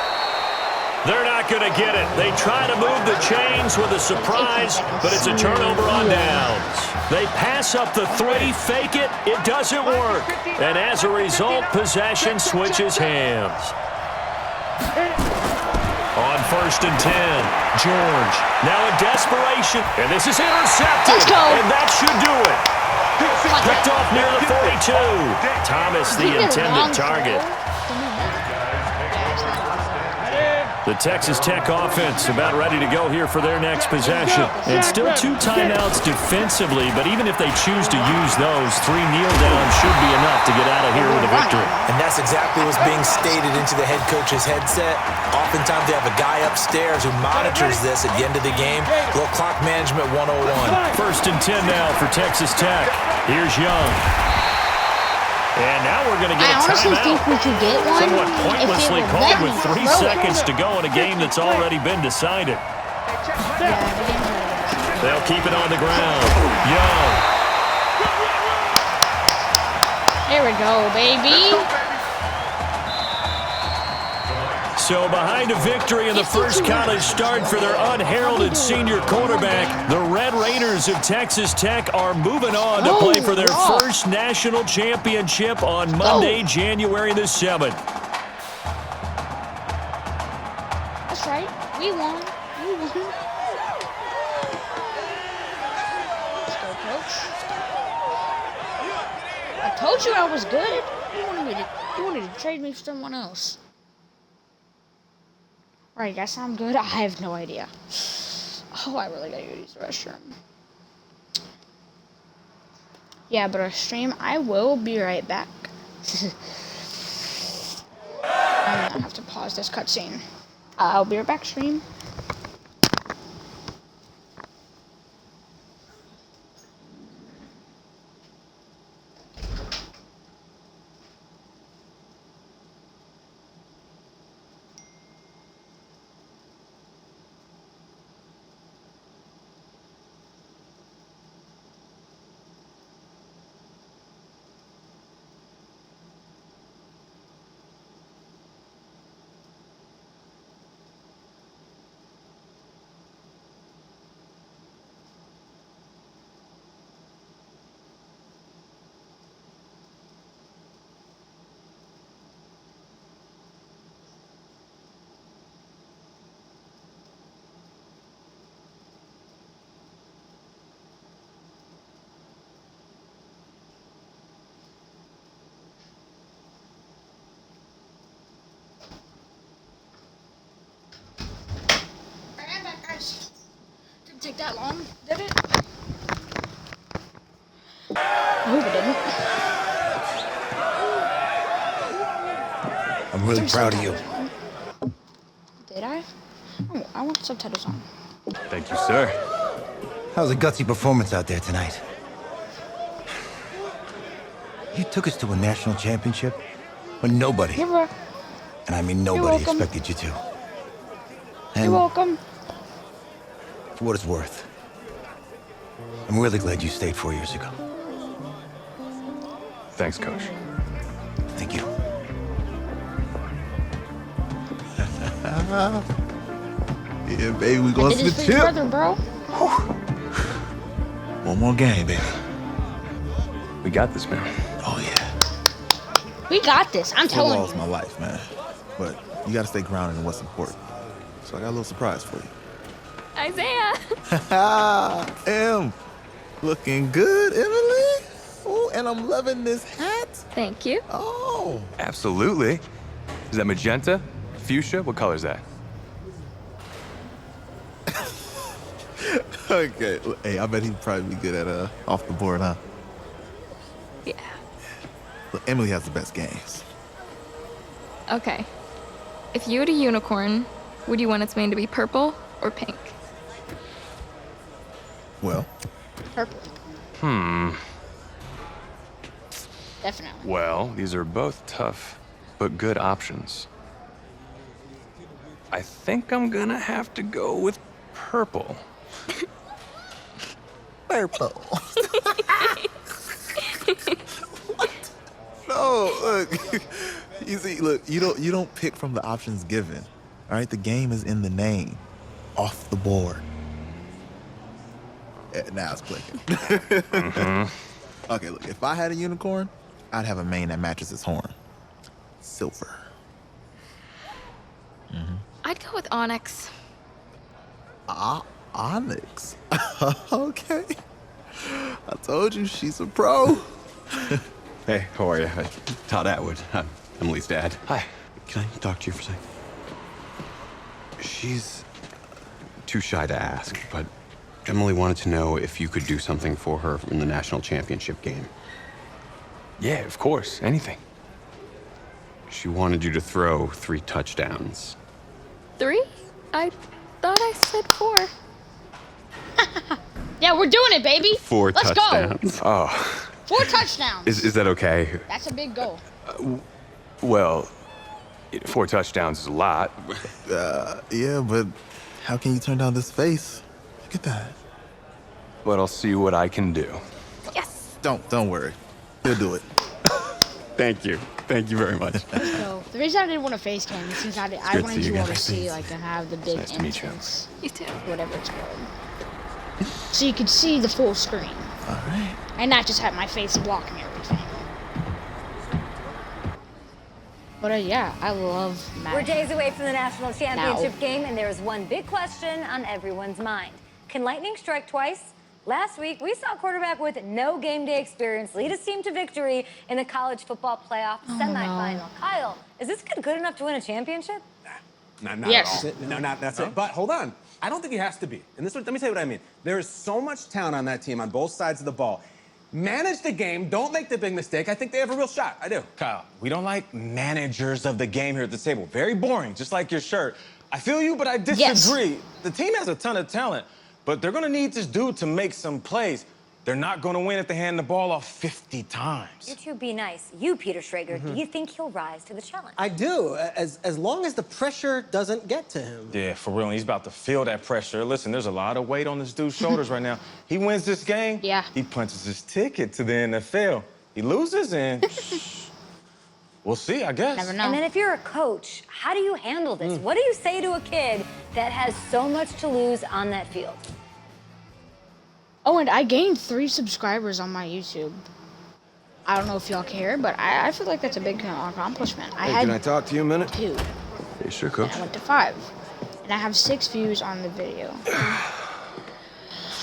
They're not going to get it. They try to move the chains with a surprise, but it's a turnover on downs. They pass up the 3, fake it. It doesn't work. And as a result, possession switches hands. On 1st and 10, George. Now in desperation, and this is intercepted. Let's go. And that should do it. Picked off near the 42. Thomas, the intended target. The Texas Tech offense about ready to go here for their next possession. And still 2 timeouts defensively, but even if they choose to use those, 3 kneel downs should be enough to get out of here with a victory. And that's exactly what's being stated into the head coach's headset. Oftentimes they have a guy upstairs who monitors this at the end of the game. Little clock management 101. 1st and 10 now for Texas Tech. Here's Young. And now we're going to get a honestly think we could get one. Somewhat pointlessly called with 3 seconds to go in a game that's already been decided. They'll keep it on the ground. Young. There we go, baby. So behind a victory in the first college start for their unheralded senior quarterback, the Red Raiders of Texas Tech are moving on to play for their first national championship on Monday, January the 7th. That's right. We won. We won. Let's go, coach. I told you I was good. You wanted to trade me for someone else. Right, guess I'm good. I have no idea. Oh, I really gotta go use the restroom. Yeah, but our stream, I will be right back. I'm gonna have to pause this cutscene. I'll be right back, stream. Didn't take that long, did it? I hope it didn't. I'm really proud of you. Did I? Oh, I want subtitles on. Thank you, sir. How's a gutsy performance out there tonight? You took us to a national championship when nobody, You're and I mean nobody, expected you to. And You're welcome. for what it's worth, I'm really glad you stayed 4 years ago. Thanks, Coach. Thank you. Yeah, baby, we going I to did the this for your chip. brother, bro. One more game, baby. We got this, man. Oh, yeah. We got this. I'm telling Football's you. my life, man. But you got to stay grounded in what's important. So I got a little surprise for you. Isaiah! Em, looking good, Emily. Oh, and I'm loving this hat. Thank you. Oh. Absolutely. Is that magenta? Fuchsia? What color is that? Okay. Hey, I bet he'd probably be good at off the board, huh? Yeah. Look, Emily has the best games. Okay. If you had a unicorn, would you want its mane to be purple or pink? Well, Purple. Definitely. Well, these are both tough, but good options. I think I'm gonna have to go with purple. purple. No, look. You see, look, you don't pick from the options given. All right, the game is in the name, off the board. Now it's clicking. Okay, look, if I had a unicorn, I'd have a mane that matches its horn. Silver. I'd go with onyx. Onyx. Okay. I told you she's a pro. Hey, how are you? Todd Atwood. I'm Emily's dad. Hi. Can I talk to you for a second? She's too shy to ask, but Emily wanted to know if you could do something for her in the national championship game. Yeah, of course. Anything. She wanted you to throw 3 touchdowns. 3? I thought I said 4. Yeah, we're doing it, baby. 4 Let's touchdowns. go. Oh. 4 touchdowns. Is that okay? That's a big goal. Well, 4 touchdowns is a lot. Yeah, but how can you turn down this face? Look at that. But I'll see what I can do. Yes. Don't worry. He'll do it. Thank you. Thank you very much. Let's go. The reason I didn't want to face cam is since I good wanted to see you you all to guys. see, like, and have the big nice to meet you. entrance. You too. Whatever it's called. So you could see the full screen. All right. And not just have my face blocking everything. But yeah, I love Madden. We're days away from the national championship Now. game, and there is one big question on everyone's mind. Can lightning strike twice? Last week, we saw a quarterback with no game day experience lead his team to victory in the college football playoff semifinal. no. Kyle, is this kid good enough to win a championship? Not Yes. at all. No, not that's it. But hold on. I don't think he has to be. And this, let me tell you what I mean. There is so much talent on that team on both sides of the ball. Manage the game. Don't make the big mistake. I think they have a real shot. I do. Kyle, we don't like managers of the game here at the table. Very boring, just like your shirt. I feel you, but I disagree. The team has a ton of talent, but they're going to need this dude to make some plays. They're not going to win if they hand the ball off 50 times. You two be nice. You, Peter Schrager, do you think he'll rise to the challenge? I do, as long as the pressure doesn't get to him. Yeah, for real. He's about to feel that pressure. Listen, there's a lot of weight on this dude's shoulders right now. He wins this game. Yeah. He punches his ticket to the NFL. He loses and we'll see, I guess. Never know. And then if you're a coach, how do you handle this? What do you say to a kid that has so much to lose on that field? Oh, and I gained 3 subscribers on my YouTube. I don't know if y'all care, but I feel like that's a big accomplishment. Hey, can I talk to you a minute? 2. Yeah, sure, Coach. And I went to 5. And I have 6 views on the video.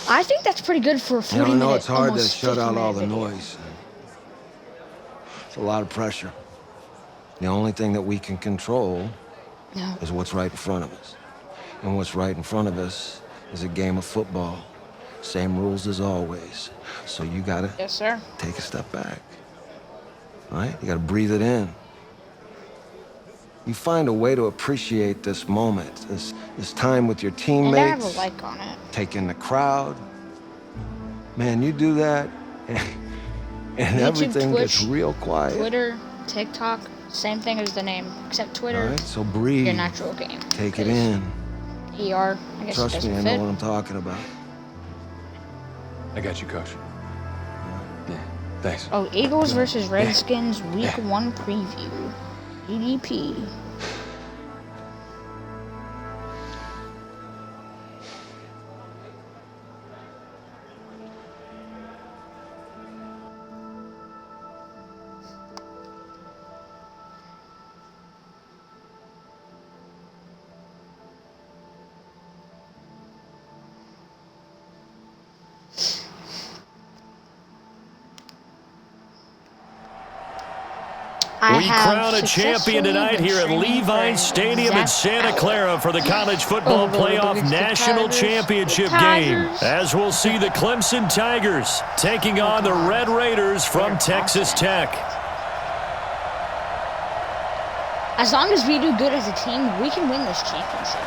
I think that's pretty good for a 40 I minute, know it's hard to almost shut out 50 all the minute video. noise. It's a lot of pressure. The only thing that we can control No. is what's right in front of us. And what's right in front of us is a game of football. Same rules as always. So you gotta Yes, sir. take a step back. All right? You gotta breathe it in. You find a way to appreciate this moment, this time with your And I have a teammates, like on it. take in the crowd. Man, you do that, and YouTube, everything Twitch, gets real quiet. Twitter, TikTok, same thing as the name, except Twitter. All right, so breathe. Your natural game. Take it in. ER, I guess it Trust doesn't me, I fit. know what I'm talking about. I got you, Coach. Yeah, thanks. Oh, Eagles versus Redskins Week 1 preview. EDP. We crown a champion tonight here at Levine Stadium in Santa Clara for the College Football Playoff National Championship game. As we'll see the Clemson Tigers taking on the Red Raiders from Texas Tech. As long as we do good as a team, we can win this championship.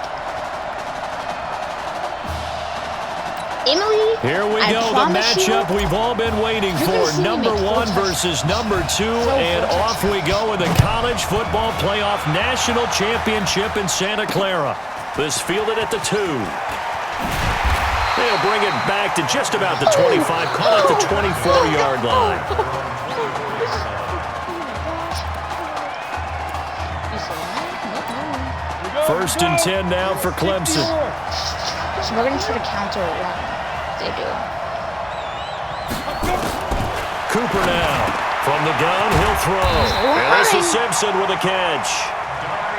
Emily, Here we go, the matchup we've all been waiting for. Number 1 versus number 2, and off we go in the College Football Playoff National Championship in Santa Clara. This fielded at the 2. They'll bring it back to just about the 25, call it the 24-yard line. First and 10 now for Clemson. So we're going to try to counter a run. They do. Cooper now. From the gun, he'll throw. And this is Simpson with a catch.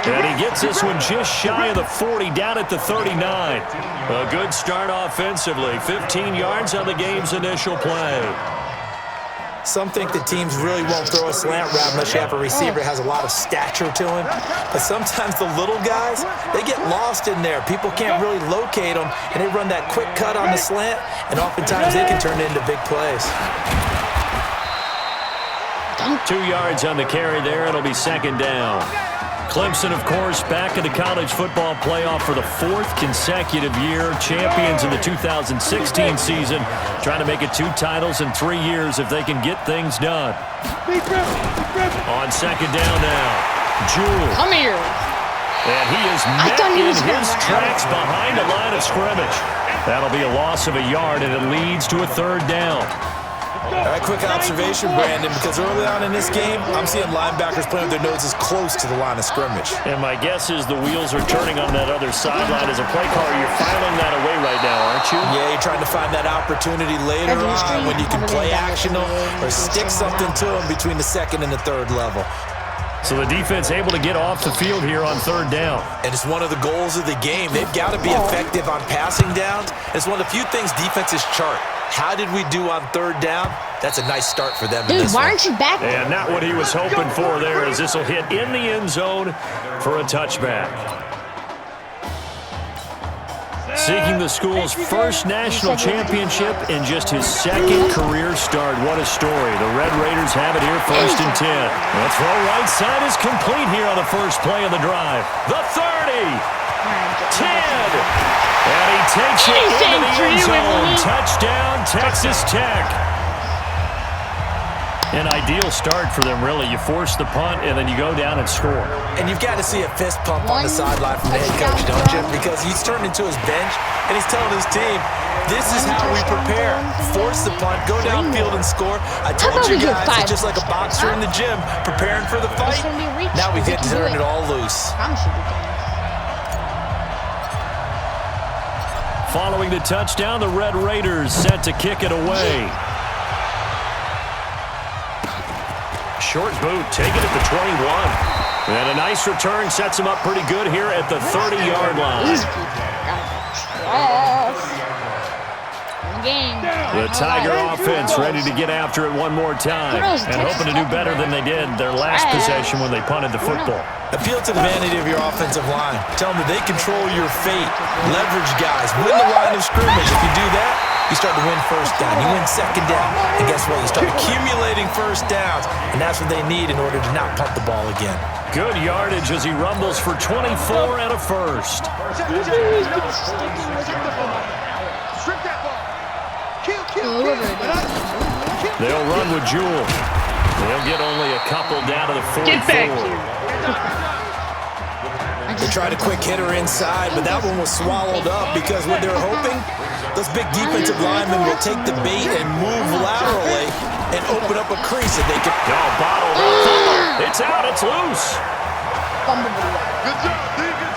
And he gets this one just shy of the 40, down at the 39. A good start offensively. 15 yards on the game's initial play. Some think the teams really won't throw a slant route unless you have a receiver that has a lot of stature to him. But sometimes the little guys, they get lost in there. People can't really locate them, and they run that quick cut on the slant, and oftentimes they can turn it into big plays. 2 yards on the carry there. It'll be second down. Clemson, of course, back in the college football playoff for the 4th consecutive year. Champions in the 2016 season. Trying to make it 2 titles in 3 years if they can get things done. On second down now, Jewell. Come here. And he is met in his tracks behind the line of scrimmage. That'll be a loss of a yard, and it leads to a 3rd down. All right, quick observation, Brandon, because early on in this game, I'm seeing linebackers playing with their noses close to the line of scrimmage. And my guess is the wheels are turning on that other sideline. As a play caller, you're filing that away right now, aren't you? Yeah, you're trying to find that opportunity later on when you can play action them or stick something to them between the 2nd and the 3rd level. So the defense able to get off the field here on 3rd down. And it's one of the goals of the game. They've got to be effective on passing downs. It's one of the few things defenses chart. How did we do on 3rd down? That's a nice start for them. Dude, why aren't you back? And not what he was hoping for there, as this will hit in the end zone for a touchback. Seeking the school's first national championship in just his 2nd career start. What a story. The Red Raiders have it here, 1st and 10. The throw right side is complete here on the first play of the drive. The 30. 10. And he takes it into the end zone. Touchdown, Texas Tech. An ideal start for them, really. You force the punt, and then you go down and score. And you've got to see a fist pump on the sideline from the head coach, don't you? Because he's turned into his bench, and he's telling his team, this is how we prepare. Force the punt, go downfield and score. I told you guys, it's just like a boxer in the gym, preparing for the fight. Now we get to turn it all loose. Following the touchdown, the Red Raiders set to kick it away. Short boot, taken at the 21. And a nice return sets him up pretty good here at the 30-yard line. The Tiger offense ready to get after it one more time and hoping to do better than they did their last possession when they punted the football. Appeal to the vanity of your offensive line. Tell them that they control your fate. Leverage guys. Win the line of scrimmage. If you do that, you start to win 1st down. You win 2nd down. And guess what? You start accumulating 1st downs. And that's what they need in order to not punt the ball again. Good yardage as he rumbles for 24 and a 1st. They'll run with Jewell. They'll get only a couple down to the 44. Get back here. They tried a quick hitter inside, but that one was swallowed up because what they're hoping, those big defensive linemen will take the bait and move laterally and open up a crease that they can... bottled up. It's out. It's loose.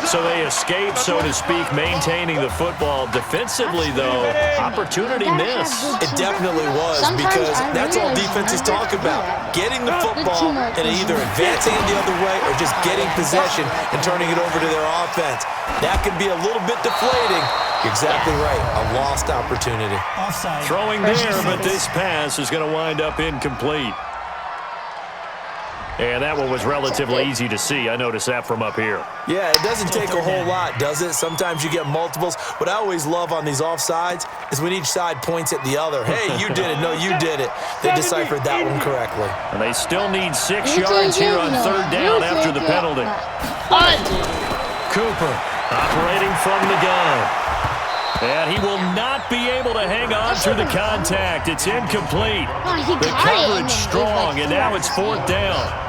So they escape, so to speak, maintaining the football. Defensively, though, opportunity miss. It definitely was, because that's all defenses talk about. Getting the football and either advancing it the other way or just getting possession and turning it over to their offense. That can be a little bit deflating. You're exactly right. A lost opportunity. Offside. Throwing there, but this pass is going to wind up incomplete. And that one was relatively easy to see. I noticed that from up here. Yeah, it doesn't take a whole lot, does it? Sometimes you get multiples. What I always love on these offsides is when each side points at the other. Hey, you did it. No, you did it. They deciphered that one correctly. And they still need 6 yards here on 3rd down after the penalty. Cooper operating from the gun. And he will not be able to hang on through the contact. It's incomplete. The coverage strong, and now it's 4th down.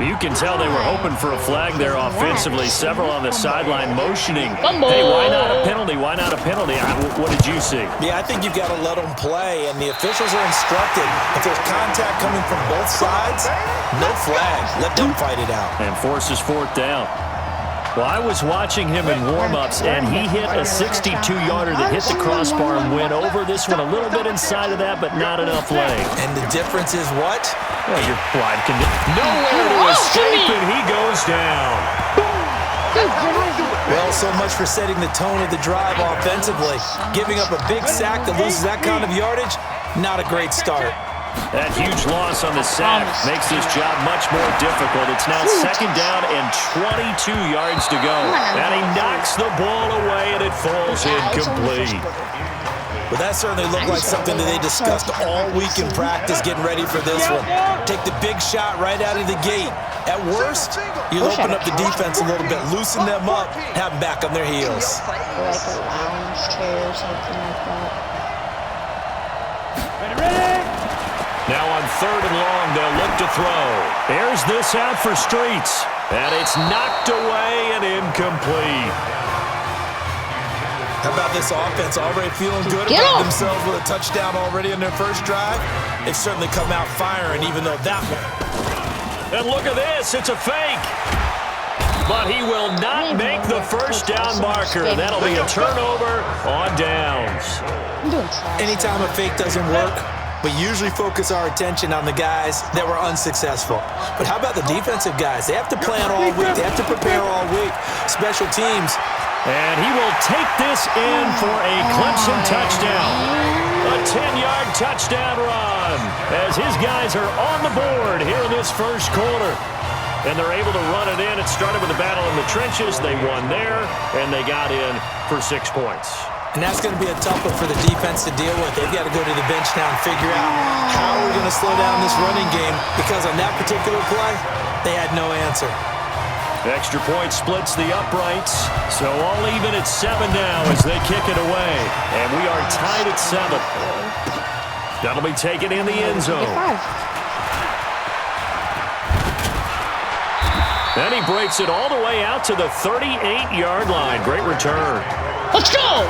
You can tell they were hoping for a flag there offensively. Several on the sideline motioning. Hey, why not a penalty? Why not a penalty? What did you see? Yeah, I think you've got to let them play, and the officials are instructed. If there's contact coming from both sides, no flag. Let them fight it out. And forces 4th down. Well, I was watching him in warm-ups, and he hit a 62-yarder that hit the crossbar and went over. This one a little bit inside of that, but not enough leg. And the difference is what? Well, your wide nowhere to escape, and he goes down. Well, so much for setting the tone of the drive offensively. Giving up a big sack that loses that kind of yardage, not a great start. That huge loss on the sack makes this job much more difficult. It's now 2nd down and 22 yards to go. And he knocks the ball away, and it falls incomplete. But that certainly looked like something that they discussed all week in practice getting ready for this one. Take the big shot right out of the gate. At worst, you'll open up the defense a little bit, loosen them up, have them back on their heels. Like a lounge chair or something like that. Now on 3rd and long, they'll look to throw. There's this out for Streets. And it's knocked away and incomplete. How about this offense already feeling good about themselves with a touchdown already in their first drive? They've certainly come out firing, even though that one. And look at this. It's a fake. But he will not make the first down marker. That'll be a turnover on downs. Anytime a fake doesn't work, we usually focus our attention on the guys that were unsuccessful. But how about the defensive guys? They have to plan all week. They have to prepare all week. Special teams. And he will take this in for a Clemson touchdown. A 10-yard touchdown run as his guys are on the board here in this first quarter. And they're able to run it in. It started with a battle in the trenches. They won there, and they got in for 6 points. And that's going to be a tough one for the defense to deal with. They've got to go to the bench now and figure out how we're going to slow down this running game, because on that particular play, they had no answer. Extra point splits the uprights, so all even at 7 now as they kick it away. And we are tied at 7. That'll be taken in the end zone. Then he breaks it all the way out to the 38-yard line. Great return. Let's go!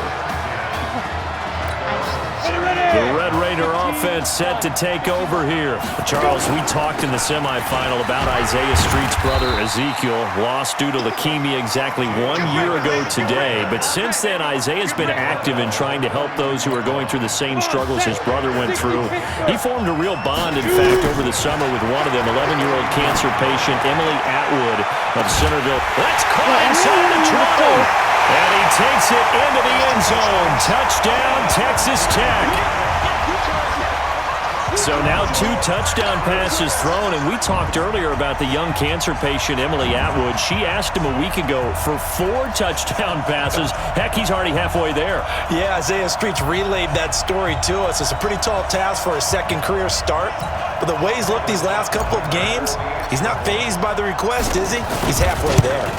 The Red Raider offense set to take over here. Charles, we talked in the semifinal about Isaiah Street's brother Ezekiel, lost due to leukemia exactly 1 year ago today. But since then, Isaiah's been active in trying to help those who are going through the same struggles his brother went through. He formed a real bond, in fact, over the summer with one of them, 11-year-old cancer patient Emily Atwood of Centerville. That's caught inside the 20. And he takes it into the end zone. Touchdown, Texas Tech. So now 2 touchdown passes thrown, and we talked earlier about the young cancer patient, Emily Atwood. She asked him a week ago for 4 touchdown passes. Heck, he's already halfway there. Yeah, Isaiah Streets relayed that story to us. It's a pretty tall task for a second career start. But the way he's looked these last couple of games, he's not fazed by the request, is he? He's halfway there.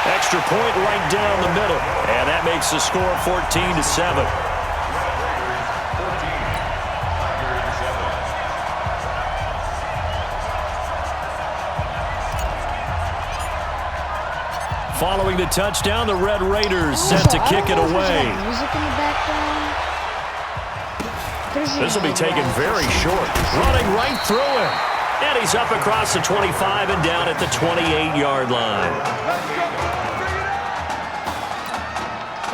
Extra point right down the middle. And that makes the score 14-7. Following the touchdown, the Red Raiders set to kick it away. Music in the background. This will be taken very short. Running right through him. And he's up across the 25 and down at the 28-yard line.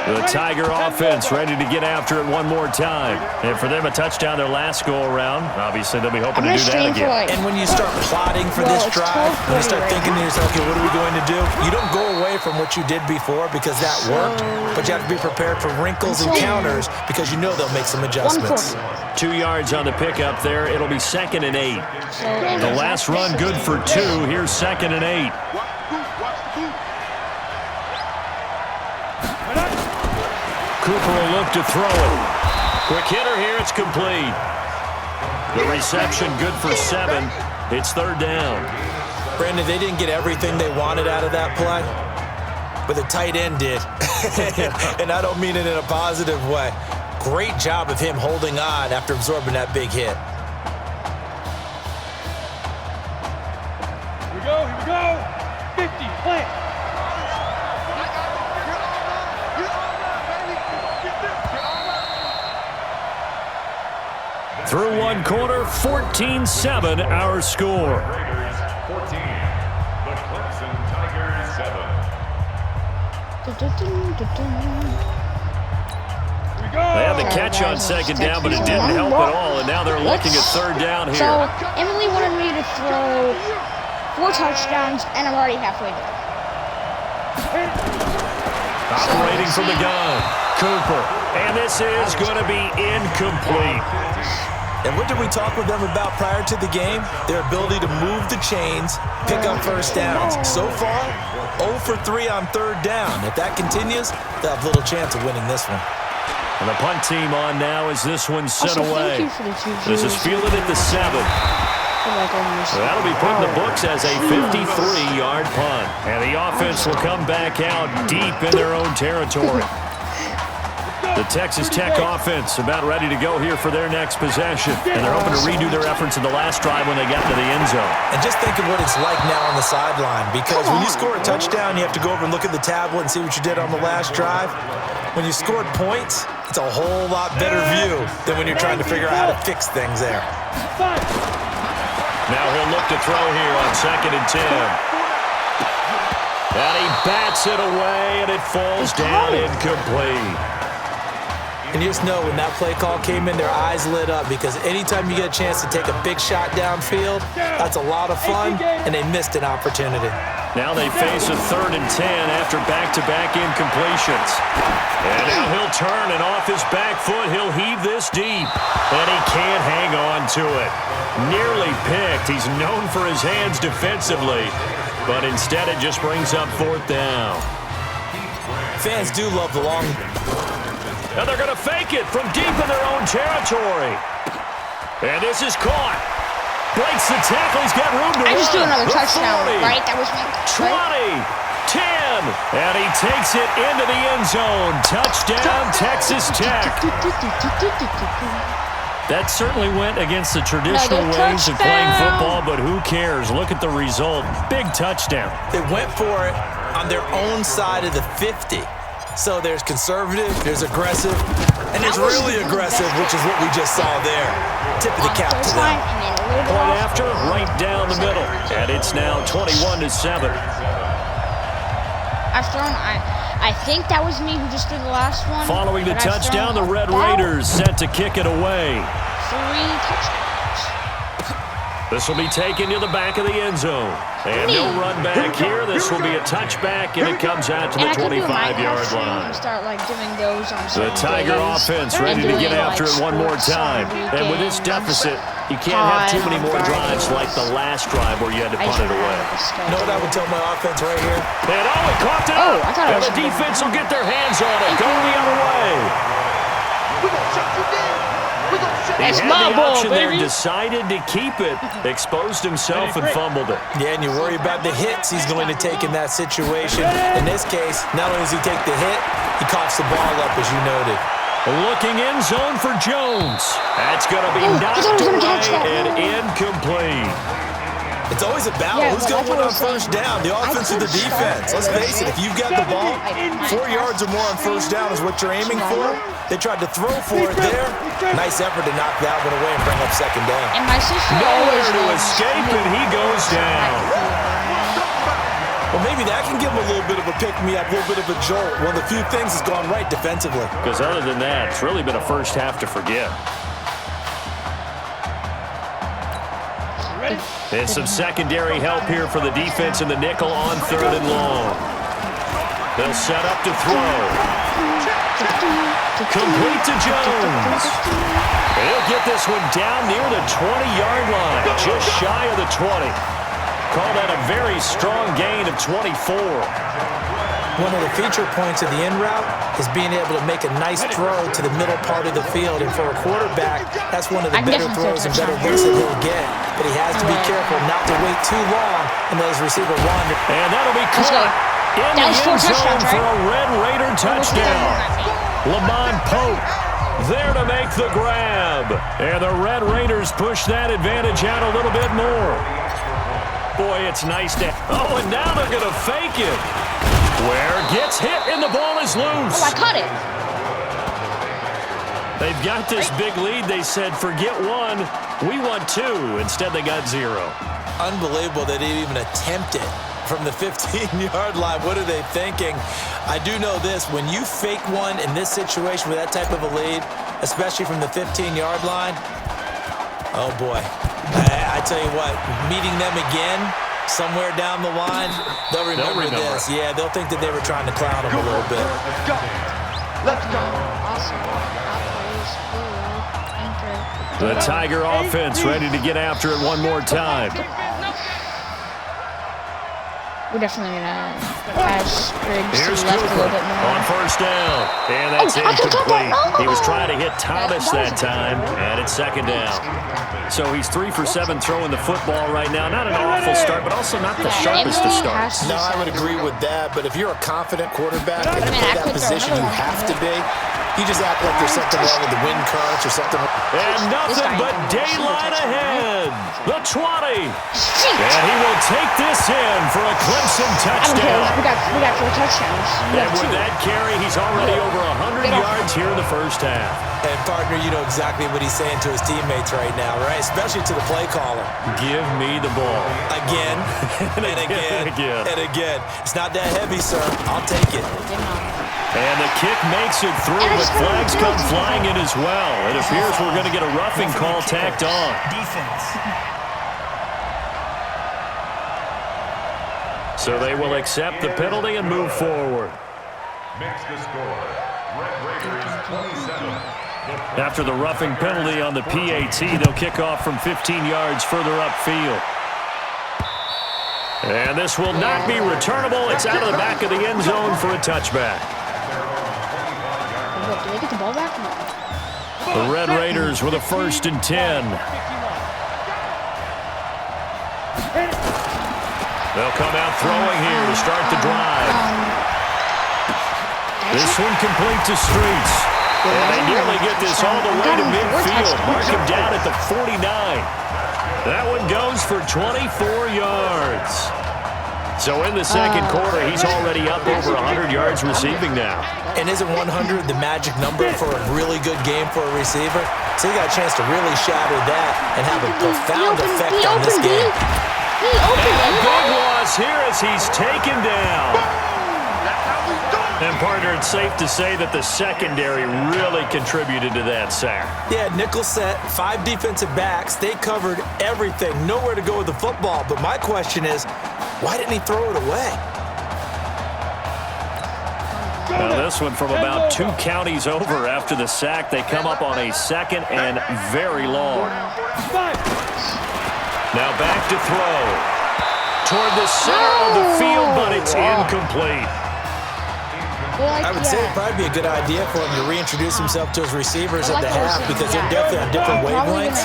The Tiger offense ready to get after it one more time. And for them, a touchdown their last go-around. Obviously, they'll be hoping to do that again. And when you start plotting for this drive, when you start thinking to yourself, okay, what are we going to do? You don't go away from what you did before because that worked, but you have to be prepared for wrinkles and counters because you know they'll make some adjustments. 2 yards on the pickup there. It'll be 2nd and 8. The last run good for 2. Here's 2nd and 8. Cooper will look to throw it. Quick hitter here. It's complete. The reception good for 7. It's 3rd down. Brandon, they didn't get everything they wanted out of that play. but the tight end did. And I don't mean it in a positive way. Great job of him holding on after absorbing that big hit. Here we go. 50, plant. Through one quarter, 14-7 our score. Raiders 14, the Clemson Tigers 7. They had the catch on second down, but it didn't help at all, and now they're looking at third down here. So, Emily wanted me to throw 4 touchdowns, and I'm already halfway there. Operating from the gun, Cooper, and this is going to be incomplete. And what did we talk with them about prior to the game? Their ability to move the chains, pick up first downs. So far, 0 for 3 on third down. If that continues, they'll have little chance of winning this one. And the punt team on now as this one's sent away. This is fielded at the 7. So that'll be put in the books as a 53-yard punt. And the offense will come back out deep in their own territory. The Texas Tech offense about ready to go here for their next possession. And they're hoping to redo their efforts in the last drive when they got to the end zone. And just think of what it's like now on the sideline. Because when you score a touchdown, you have to go over and look at the tablet and see what you did on the last drive. When you scored points, it's a whole lot better view than when you're trying to figure out how to fix things there. Now he'll look to throw here on 2nd and 10. And he bats it away, and it falls down incomplete. And you just know when that play call came in, their eyes lit up because anytime you get a chance to take a big shot downfield, that's a lot of fun, and they missed an opportunity. Now they face a 3rd and 10 after back-to-back incompletions. And now he'll turn, and off his back foot, he'll heave this deep. And he can't hang on to it. Nearly picked. He's known for his hands defensively, but instead it just brings up 4th down. Fans do love the long... And they're going to fake it from deep in their own territory. And this is caught. Breaks the tackle. He's got room to run. I just do another touchdown, 40, right? That was my 20, 10. And he takes it into the end zone. Touchdown, Texas Tech. That certainly went against the traditional ways of playing football, but who cares? Look at the result. Big touchdown. They went for it on their own side of the 50. So there's conservative, there's aggressive, and there's really aggressive, which is what we just saw there. Tip of the cap to them. Point after, right down the middle. And it's now 21-7. I've thrown, I think that was me who just did the last one. Following the touchdown, the Red Raiders set to kick it away. 3 touchdowns. This will be taken to the back of the end zone. And no run back here. This will be a touchback, and it comes out to the 25-yard line. Start like doing those on the Tiger offense ready to get after it one more time. And with this deficit, you can't have too many more drives like the last drive where you had to punt it away. You know what I would tell my offense right here? And it caught it up. And the defense will get their hands on it. Go the other way. We're going to shut you down. He had the option there, decided to keep it, exposed himself and fumbled it. Yeah, and you worry about the hits he's going to take in that situation. In this case, not only does he take the hit, he coughs the ball up, as you noted. Looking in zone for Jones. That's going to be knocked away and incomplete. It's always a battle. Who's going to win on first down, the offense or the defense? Let's face it, if you've got the ball, 4 yards or more on first down is what you're aiming for. They tried to throw for it there. Nice effort to knock that one away and bring up second down. And my sister nowhere to escape, and he goes down. Well, maybe that can give him a little bit of a pick-me-up, a little bit of a jolt. One of the few things that's gone right defensively. Because other than that, it's really been a first half to forget. And some secondary help here for the defense in the nickel on 3rd and long. They'll set up to throw. Complete to Jones. He'll get this one down near the 20-yard line, just shy of the 20. Call that a very strong gain of 24. One of the feature points of the in route is being able to make a nice throw to the middle part of the field. And for a quarterback, that's one of the better throws and better looks that he'll get. But he has to be careful not to wait too long and let his receiver wander. And that'll be caught. In the end zone for a Red Raider touchdown. Lamont Pope there to make the grab. And the Red Raiders push that advantage out a little bit more. Boy, it's nice to... Oh, and now they're going to fake it. Ware gets hit and the ball is loose. Oh, I caught it. They've got this big lead. They said, forget one. We want two. Instead, they got zero. Unbelievable that they even attempt it from the 15-yard line. What are they thinking? I do know this. When you fake one in this situation with that type of a lead, especially from the 15-yard line, oh, boy. I tell you what, meeting them again somewhere down the line, they'll remember this. Yeah, they'll think that they were trying to clown them a little bit. Let's go. The Tiger offense ready to get after it one more time. We're definitely gonna pass Griggs to the left a little bit more. On first down, and that's incomplete. He was trying to hit Thomas that time, and it's second down. So he's 3 for 7 throwing the football right now. Not an awful start, but also not the sharpest of starts. No, I would agree with that, but if you're a confident quarterback and you play that position you have to be, you just act like there's something wrong with the wind currents or something. And nothing but daylight ahead. The 20. And he will take this in for a Clemson touchdown. We got 4 touchdowns. And with that carry, he's already over 100 yards here in the first half. And, partner, you know exactly what he's saying to his teammates right now, right? Especially to the play caller. Give me the ball. Again, and again, and again. It's not that heavy, sir. I'll take it. And the kick makes it through, but flags come flying in as well. It appears we're going to get a roughing call tacked on. Defense. So they will accept the penalty and move forward. Makes the score. Red Raiders 27. After the roughing penalty on the PAT, they'll kick off from 15 yards further upfield. And this will not be returnable. It's out of the back of the end zone for a touchback. Do they get the ball back? The Red Raiders with a 1st and 10. They'll come out throwing here to start the drive. This one complete to Streets. And they nearly get this all the way to midfield. Mark him down at the 49. That one goes for 24 yards. So in the second quarter, he's already up over 100 yards receiving now. And isn't 100 the magic number for a really good game for a receiver? So you got a chance to really shatter that and have a profound effect on this game. And a big loss here as he's taken down. And, partner, it's safe to say that the secondary really contributed to that sack. Yeah, nickel set, 5 defensive backs. They covered everything. Nowhere to go with the football. But my question is, why didn't he throw it away? Now this one from about 2 counties over after the sack. They come up on a 2nd and very long. Now back to throw. Toward the center of the field, but it's incomplete. I would say it'd probably be a good idea for him to reintroduce himself to his receivers at the half because they're definitely on different wavelengths.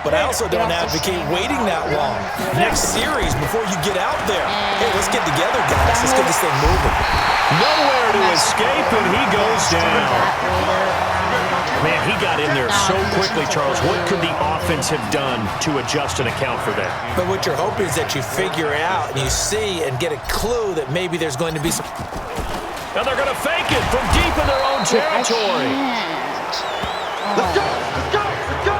But I also don't advocate waiting that long. Next series before you get out there. Hey, let's get together, guys. Let's get this thing moving. Nowhere to escape, and he goes down. Man, he got in there so quickly, Charles. What could the offense have done to adjust and account for that? But what you're hoping is that you figure out and you see and get a clue that maybe there's going to be some... Now they're going to fake it from deep in their own territory. Let's go! Let's go! Let's go!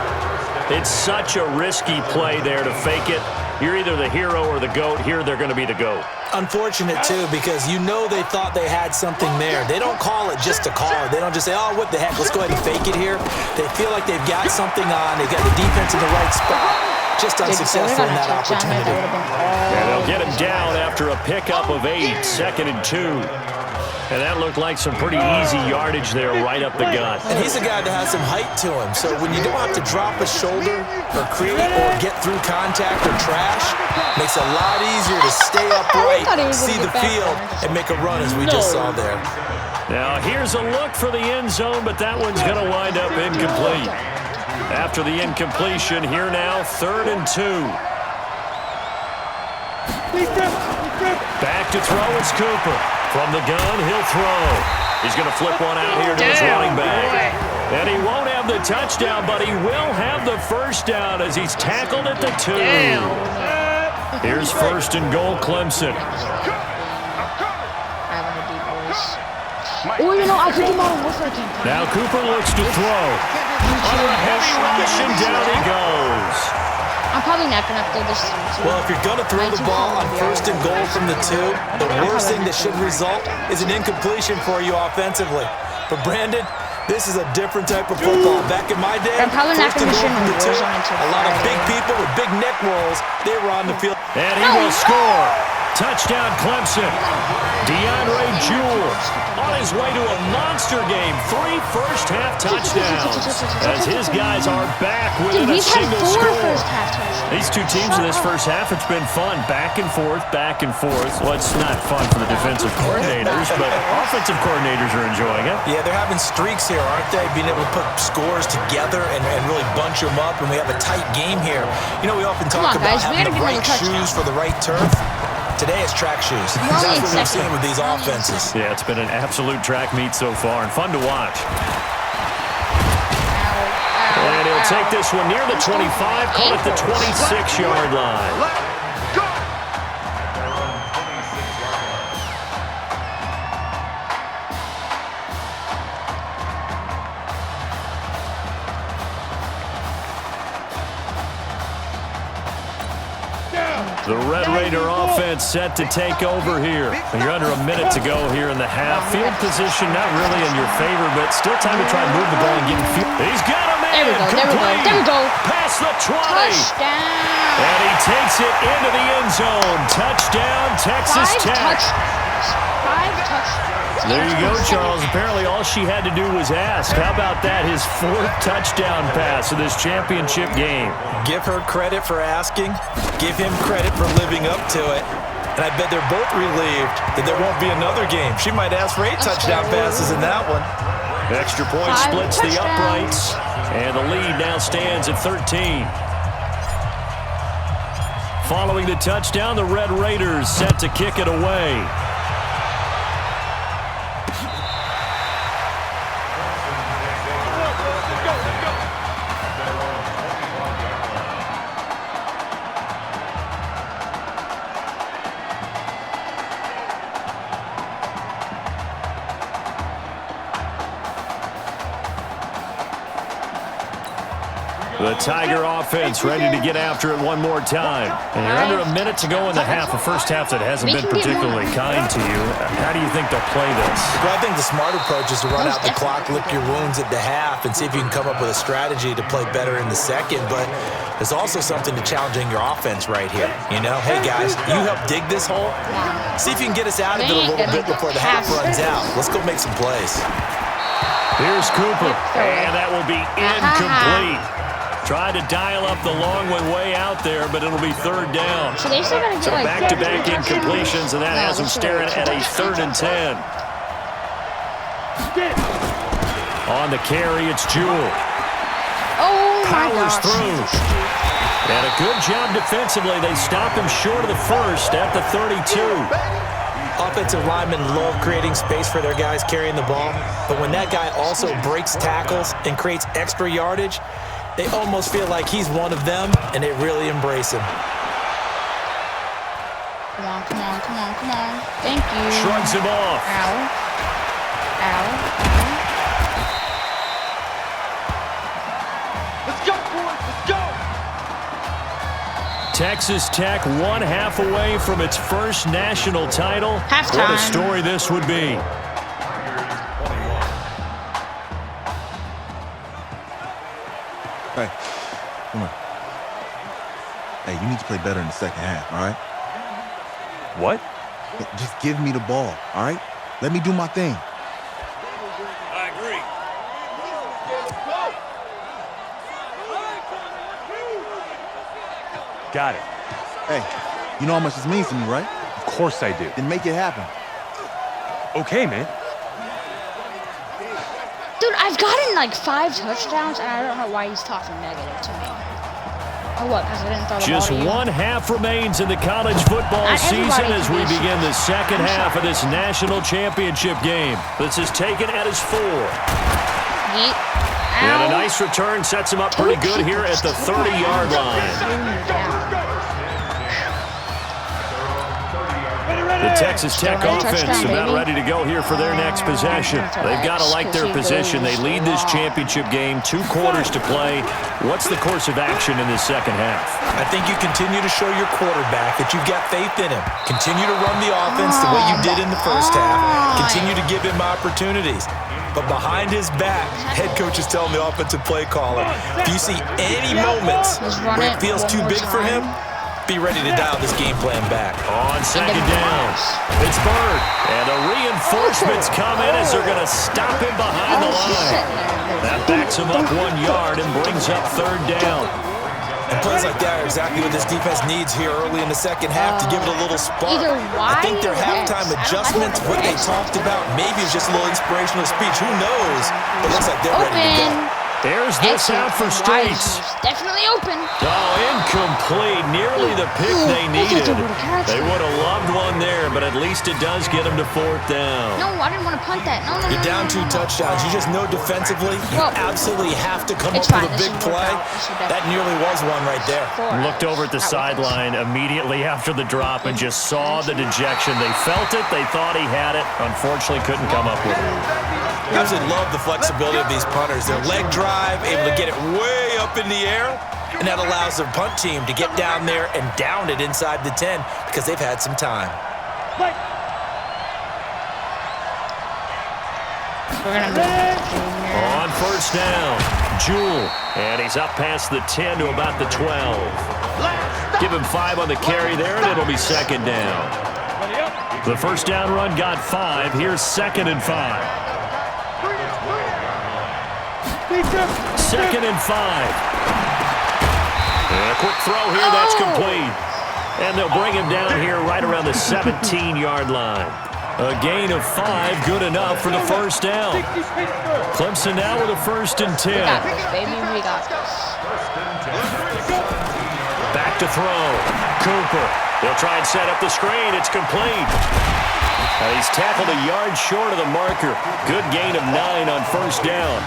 It's such a risky play there to fake it. You're either the hero or the GOAT. Here, they're going to be the GOAT. Unfortunate, too, because you know they thought they had something there. They don't call it just to call it. They don't just say, oh, what the heck, let's go ahead and fake it here. They feel like they've got something on. They've got the defense in the right spot. Just unsuccessful in that opportunity. And they'll get him down after a pickup of 8, 2nd and 2. And that looked like some pretty easy yardage there right up the gut. And he's a guy that has some height to him. So when you don't have to drop a shoulder or create or get through contact or trash, makes it a lot easier to stay upright, see the field, and make a run as we just saw there. Now here's a look for the end zone, but that one's going to wind up incomplete. After the incompletion, here now, 3rd and 2. Back to throw. It's Cooper. From the gun, he'll throw. He's going to flip one out here to his running back. And he won't have the touchdown, but he will have the first down as he's tackled at the 2. Here's first and goal, Clemson. Oh, you know, I could do my own warfare campaign. Now Cooper looks to throw. Under a heavy rush, and down he goes. I'm probably not going to throw this through. Well, if you're going to throw the ball on first and goal from the 2, the worst thing that should result is an incompletion for you offensively. But Brandon, this is a different type of football. Back in my day, first and goal from the 2, a lot of big people with big neck rolls, they were on the field. And he will score. Touchdown, Clemson. DeAndre Jewell on his way to a monster game. 3 first-half touchdowns as his guys are back within a single score. These two teams in this first half, it's been fun. Back and forth, back and forth. Well, it's not fun for the defensive coordinators, but offensive coordinators are enjoying it. Yeah, they're having streaks here, aren't they? Being able to put scores together and really bunch them up, and we have a tight game here. You know, we often talk about having the right shoes for the right turf. Today it's track shoes. That's what we're seeing with these offenses. Yeah, it's been an absolute track meet so far and fun to watch. And he'll take this one near the 25, call it the 26-yard line. The Red Raider offense set to take over here. You're under a minute to go here in the half. Field position not really in your favor, but still time to try and move the ball and get in field. He's got him in. There we go. Past the 20. Touchdown. And he takes it into the end zone. Touchdown, Texas Tech. 5 touchdowns. There you go, Charles. Apparently all she had to do was ask. How about that? His 4th touchdown pass of this championship game. Give her credit for asking. Give him credit for living up to it. And I bet they're both relieved that there won't be another game. She might ask for 8 touchdown passes in that one. Extra point splits the uprights. And the lead now stands at 13. Following the touchdown, the Red Raiders set to kick it away. The Tiger offense ready to get after it one more time. And you're under a minute to go in the half, a first half that hasn't been particularly kind to you. How do you think they'll play this? Well, I think the smart approach is to run out the clock, lick your wounds at the half, and see if you can come up with a strategy to play better in the second. But there's also something to challenging your offense right here. You know, hey guys, you help dig this hole. See if you can get us out of it a little bit before the half runs out. Let's go make some plays. Here's Cooper, and that will be incomplete. Tried to dial up the long one way out there, but it'll be 3rd down. So they still gotta get like back-to-back incompletions, and that has them staring at a 3rd and 10. On the carry, it's Jewell. Oh my Powers gosh. through. And a good job defensively. They stop him short of the first at the 32. Offensive linemen love creating space for their guys carrying the ball, but when that guy also breaks tackles and creates extra yardage, they almost feel like he's one of them, and they really embrace him. Come on, come on, come on, come on. Thank you. Shrugs him off. Ow. Ow. Let's go, boys. Let's go. Texas Tech 1 half away from its first national title. Halftime. What a story this would be. Hey, come on. Hey, you need to play better in the second half, all right? What? Just give me the ball, all right? Let me do my thing. I agree. Got it. Hey, you know how much this means to me, right? Of course I do. Then make it happen. Okay, man. Dude, I've gotten like 5 touchdowns, and I don't know why he's talking negative to me. Oh, what? Because I didn't throw the Just ball to you. one half remains in the college football Not season everybody as can we be a begin the superstar. second I'm half of sorry. this national championship game. This is taken at his 4. Yeet. And a Ow. nice return sets him up pretty good here at the 30-yard line. The Texas Tech offense about ready to go here for their next possession. They've got to like their position. They lead this championship game, 2 quarters to play. What's the course of action in this second half? I think you continue to show your quarterback that you've got faith in him. Continue to run the offense the way you did in the first half. Continue to give him opportunities. But behind his back, head coach is telling the offensive play caller, if you see any moments where it feels too big for him, be ready to dial this game plan back. On second down, it's Bird. And the reinforcements come in as they're going to stop him behind the line. That backs him up 1 yard and brings up 3rd down. And plays like that are exactly what this defense needs here early in the second half to give it a little spark. Either I think their Y or halftime X. adjustments, what they talked about, maybe it's just a little inspirational speech. Who knows? But it looks like they're ready to go. There's this out for Streets. Definitely open. Oh, incomplete. Nearly the pick they needed. They would have loved one there, but at least it does get them to 4th down. No, I didn't want to punt that. No, no, You're no, down no, 2 touchdowns. You just know defensively, you Well, absolutely have to come up it's with fine. a big This should work play. out. This should That definitely nearly was one right there. Looked over at the sideline immediately after the drop and just saw the dejection. They felt it. They thought he had it. Unfortunately, couldn't come up with it. I absolutely love the flexibility of these punters. Their leg drive, able to get it way up in the air, and that allows their punt team to get down there and down it inside the 10 because they've had some time. On first down, Jewell. And he's up past the 10 to about the 12. Give him 5 on the carry there, and it'll be 2nd down. The first down run got 5. Here's 2nd and 5. 2nd and 5. And a quick throw here, that's complete. And they'll bring him down here right around the 17-yard line. A gain of 5, good enough for the first down. Clemson now with a 1st and 10. We got this, baby. We got this. Back to throw. Cooper. They'll try and set up the screen. It's complete. He's tackled a yard short of the marker. Good gain of 9 on first down.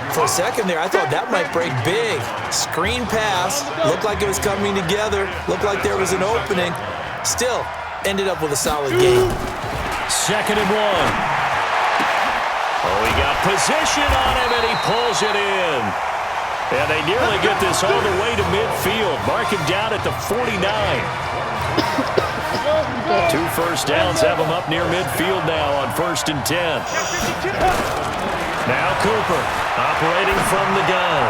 For a second there, I thought that might break big. Screen pass. Looked like it was coming together. Looked like there was an opening. Still, ended up with a solid game. 2nd and 1. Oh, he got position on him, and he pulls it in. And they nearly get this all the way to midfield. Mark him down at the 49. 2 first downs have him up near midfield now on 1st and 10. Now Cooper operating from the gun.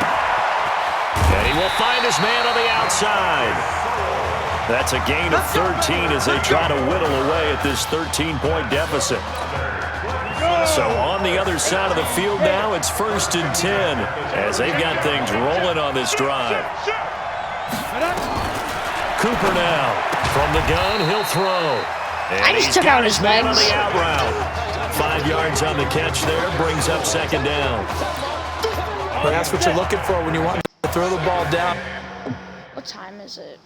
And he will find his man on the outside. That's a gain of 13 as they try to whittle away at this 13-point deficit. So on the other side of the field now, it's 1st and 10 as they've got things rolling on this drive. Cooper now from the gun, he'll throw. And I just took out his man legs. on the out route. 5 yards on the catch there, brings up 2nd down. But that's what you're looking for when you want to throw the ball down. What time is it?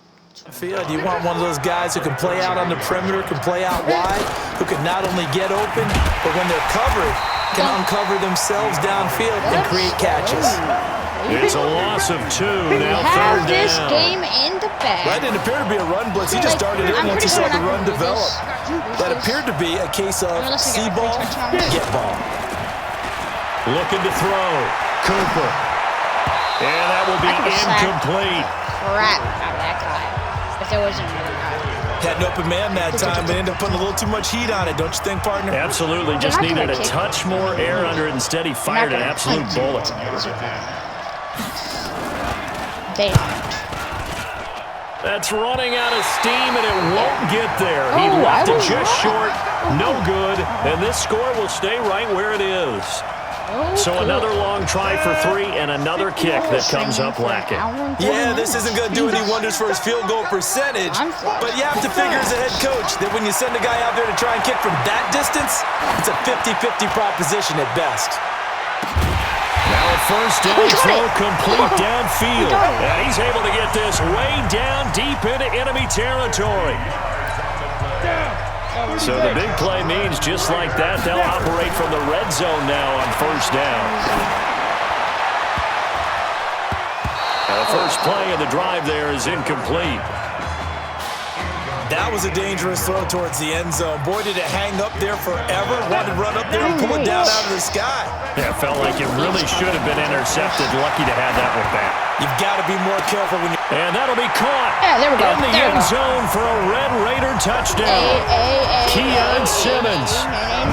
Field. You want one of those guys who can play out on the perimeter, can play out wide, who can not only get open, but when they're covered, can uncover themselves downfield and create catches. It's a loss of 2. Now Have 3rd this down. game in the bag. That didn't appear to be a run blitz. He just started in once he saw the run develop. That appeared to be a case of see ball, get ball. Looking to throw. Cooper. And that will be incomplete. Crap out of that guy. If there wasn't another guy. Had an open man that time, but ended up putting a little too much heat on it, don't you think, partner? Absolutely. Just needed a touch more air under it. Instead, he fired an absolute bullet. They aren't. That's running out of steam, and it won't get there. He left it just short. No good. And this score will stay right where it is. So another long try for 3 and another kick that comes up lacking. Yeah, this isn't going to do any wonders for his field goal percentage, but you have to figure as a head coach that when you send a guy out there to try and kick from that distance, it's a 50-50 proposition at best. Now a first down throw complete downfield. And he's able to get this way down deep into enemy territory. So the big play means just like that, they'll operate from the red zone now on first down. The first play of the drive there is incomplete. That was a dangerous throw towards the end zone. Boy, did it hang up there forever. Wanted to run up there and pull it down out of the sky. Yeah, it felt like it really should have been intercepted. Lucky to have that one back. You've got to be more careful when you... And that'll be caught there we go. in the end zone for a Red Raider touchdown. Keon Simmons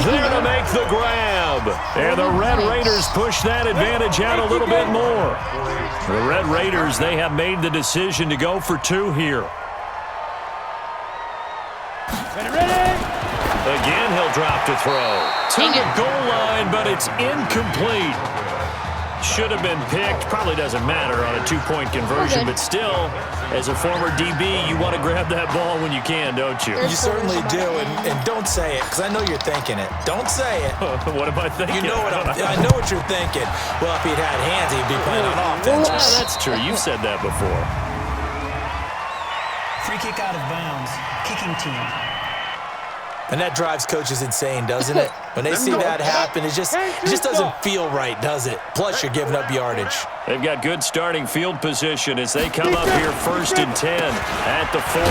there to make the grab. And the Red Raiders push that advantage out a little bit more. The Red Raiders, they have made the decision to go for 2 here. Again, he'll drop to throw. To the goal line, but it's incomplete. Should have been picked. Probably doesn't matter on a 2-point conversion, but still, as a former DB, you want to grab that ball when you can, don't you? You certainly do, and don't say it, because I know you're thinking it. Don't say it. What am I thinking? You know what I know what you're thinking. Well, if he'd had hands, he'd be playing on offense. Well, that's true. You've said that before. Free kick out of bounds. Kicking team. And that drives coaches insane, doesn't it? When they see that happen, it just doesn't feel right, does it? Plus, you're giving up yardage. They've got good starting field position as they come up here 1st and 10 at the 40.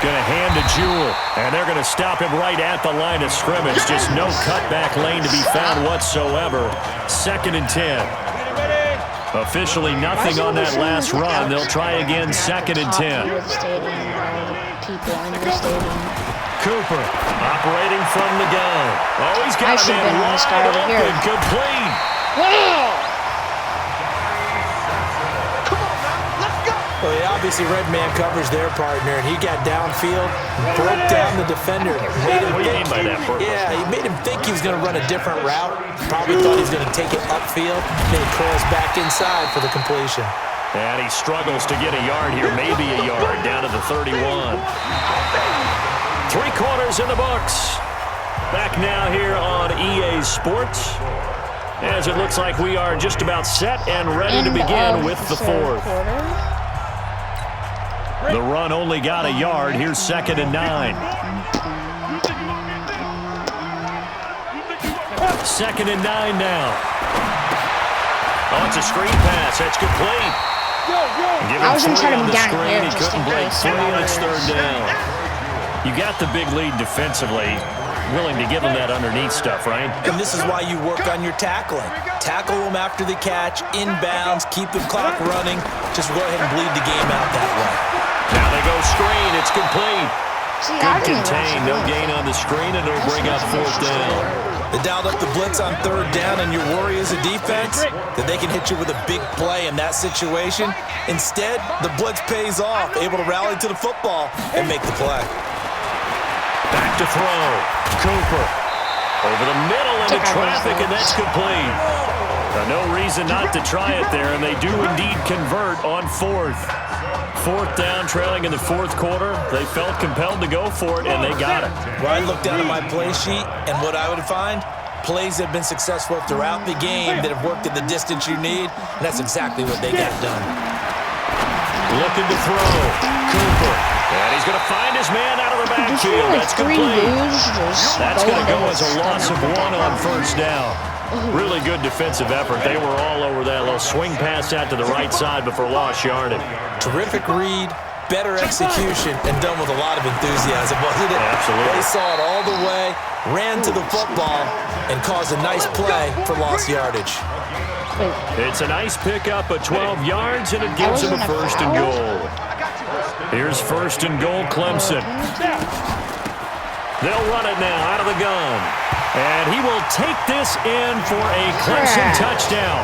Going to hand to Jewell, and they're going to stop him right at the line of scrimmage. Just no cutback lane to be found whatsoever. 2nd and 10. Officially nothing on that last run. They'll try again 2nd and 10. People in the stadium. Cooper operating from the gun. Oh, he's got a man wide open, complete. Well, he obviously red man covers their partner, and he got downfield, broke down the defender. What do you mean by that? Yeah, he made him think he was going to run a different route. Probably thought he was going to take it upfield. Then he curls back inside for the completion. And he struggles to get a yard here, maybe a yard, down to the 31. 3 quarters in the books. Back now here on EA Sports, as it looks like we are just about set and ready to begin with the 4th. The run only got a yard. Here's 2nd and 9. 2nd and 9 now. Oh, it's a screen pass. That's complete. I was going to try to be down here He just in couldn't break case. 3, and it's 3rd down. You got the big lead defensively, willing to give them that underneath stuff, right? And this is why you work on your tackling. Tackle them after the catch, inbounds, keep the clock running. Just go ahead and bleed the game out that way. Now they go screen. It's complete. Good contain. No gain on the screen, and it'll bring up 4th down. They dialed up the blitz on 3rd down, and your worry as a defense that they can hit you with a big play in that situation. Instead, the blitz pays off, able to rally to the football and make the play. Back to throw. Cooper over the middle into traffic, and that's complete. No reason not to try it there, and they do indeed convert on 4th. 4th down, trailing in the 4th quarter. They felt compelled to go for it, and they got it. Well, I looked down at my play sheet, and what I would find, plays have been successful throughout the game that have worked in the distance you need, and that's exactly what they got done. Looking to throw. Cooper. And he's going to find his man out of the backfield. That's complete. That's going to go as a loss of 1 on 1st down. Really good defensive effort. They were all over that little swing pass out to the right side before lost yardage. Terrific read, better execution, and done with a lot of enthusiasm, wasn't it? Absolutely. They saw it all the way, ran to the football, and caused a nice play for lost yardage. It's a nice pickup of 12 yards, and it gives him a 1st and goal. Here's 1st and goal, Clemson. They'll run it now out of the gun. And he will take this in for a Clemson touchdown.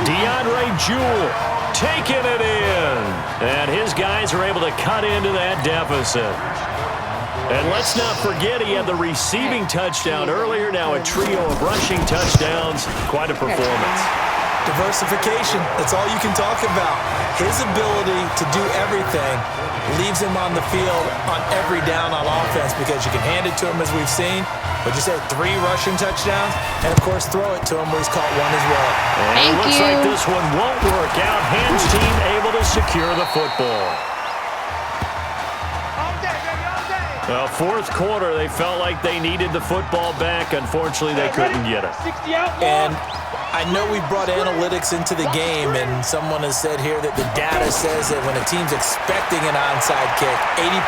DeAndre Jewell taking it in. And his guys are able to cut into that deficit. And let's not forget he had the receiving touchdown earlier. Now a trio of rushing touchdowns. Quite a performance. Diversification, that's all you can talk about. His ability to do everything leaves him on the field on every down on offense because you can hand it to him as we've seen. But you said 3 rushing touchdowns, and of course throw it to him where he's caught 1 as well. And it looks like this one won't work out. Hands team able to secure the football. Well, fourth quarter, they felt like they needed the football back. Unfortunately, they couldn't get it. And I know we brought analytics into the game, and someone has said here that the data says that when a team's expecting an onside kick,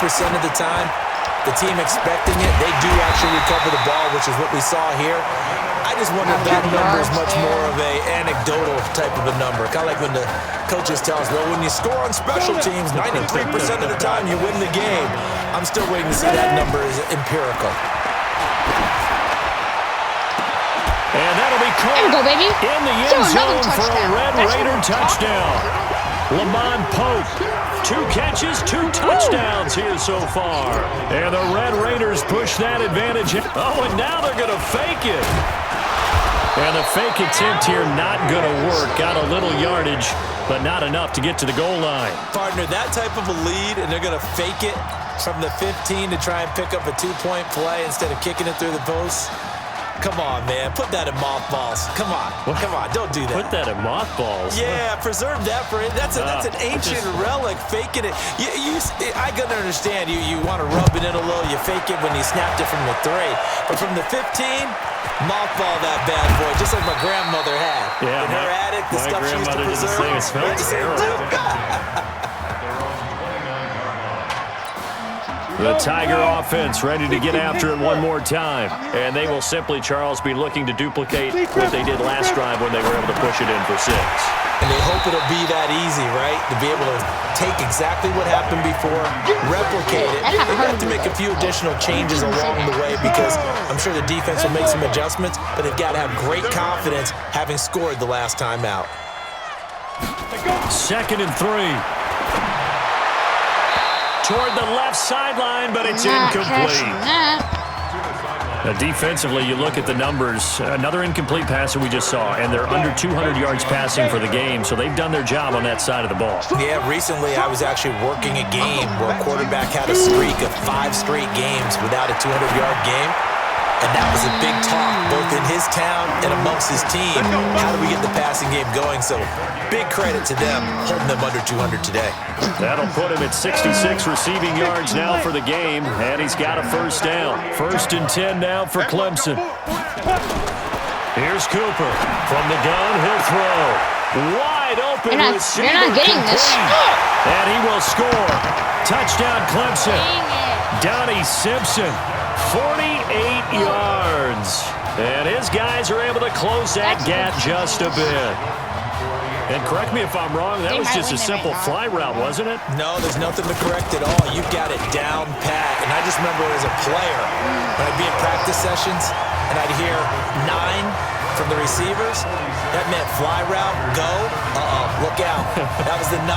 80% of the time, the team expecting it, they do actually recover the ball, which is what we saw here. I just wonder if that number is much more of a anecdotal type of a number. Kind of like when the coaches tell us, well, when you score on special teams, 93% of the time you win the game. I'm still waiting to see that number is empirical. And that'll be caught baby. in the end zone for a Red Raider touchdown. Lamont Pope, 2 catches, 2 touchdowns here so far. And the Red Raiders push that advantage. Oh, and now they're going to fake it. And the fake attempt here not going to work. Got a little yardage, but not enough to get to the goal line. Partner, that type of a lead, and they're going to fake it from the 15 to try and pick up a 2-point play instead of kicking it through the post. Come on, man. Put that in mothballs. Come on. Come on. Don't do that. Put that in mothballs? Yeah, preserve that for it. That's an ancient relic, faking it. I can understand. You want to rub it in a little. You fake it when you snapped it from the 3. But from the 15, mothball that bad boy, just like my grandmother had. Yeah, in her attic, the stuff she used to preserve. It smells terrible. The Tiger offense ready to get after it one more time. And they will simply, Charles, be looking to duplicate what they did last drive when they were able to push it in for 6. And they hope it'll be that easy, right? To be able to take exactly what happened before, replicate it. They have to make a few additional changes along the way because I'm sure the defense will make some adjustments, but they've got to have great confidence having scored the last time out. 2nd and 3. Toward the left sideline, but it's incomplete. Defensively, you look at the numbers. Another incomplete passer we just saw, and they're under 200 yards passing for the game, so they've done their job on that side of the ball. Yeah, recently I was actually working a game where a quarterback had a streak of 5 straight games without a 200-yard game. And that was a big talk, both in his town and amongst his team. How do we get the passing game going? So big credit to them, holding them under 200 today. That'll put him at 66 receiving yards now for the game, and he's got a 1st down. 1st and 10 now for Clemson. Here's Cooper. From the gun, he'll throw. Wide open receiver. You're not getting this. And he will score. Touchdown, Clemson. Donnie Simpson. 48 yards. And his guys are able to close that gap just a bit. And correct me if I'm wrong, that was just a simple fly route, wasn't it? No, there's nothing to correct at all. You've got it down pat. And I just remember as a player, when I'd be in practice sessions and I'd hear 9 from the receivers, that meant fly route, go, look out. That was the 9,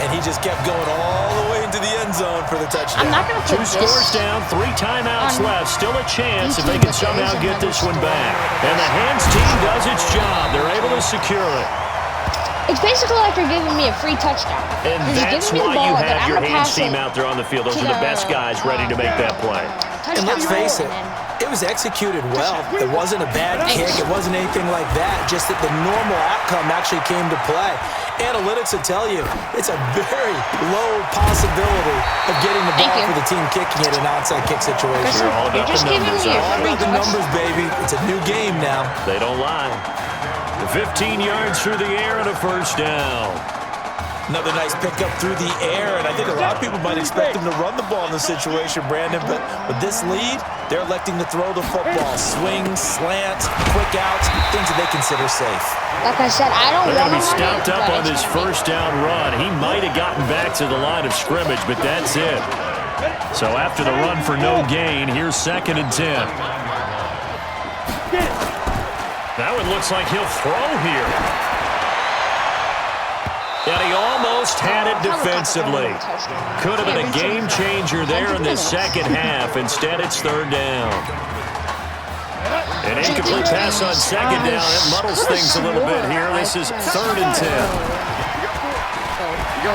and he just kept going all the way into the end zone for the touchdown. I'm not going to put 2 scores down, 3 timeouts left. Still a chance if they can somehow get this one back. And the hands team does its job. They're able to secure it. It's basically like you're giving me a free touchdown. And that's why you have your hands team out there on the field. Those are the best guys ready to make that play. And let's face it, it was executed well. It wasn't a bad kick. It wasn't anything like that. Just that the normal outcome actually came to play. Analytics will tell you it's a very low possibility of getting the ball for the team kicking it in an onside kick situation. You're all about the numbers. All about the numbers, baby. It's a new game now. They don't lie. 15 yards through the air and a 1st down. Another nice pickup through the air, and I think a lot of people might expect him to run the ball in this situation, Brandon, but with this lead, they're electing to throw the football. Swings, slants, quick outs, things that they consider safe. Like I said, I don't want to be stopped up on this 1st down run. He might have gotten back to the line of scrimmage, but that's it. So after the run for no gain, here's 2nd and 10. Now it looks like he'll throw here. And he almost had it defensively. Could have been a game changer there in the second half. Instead, it's 3rd down. An incomplete pass on second down. It muddles things a little bit here. This is 3rd and 10. Go.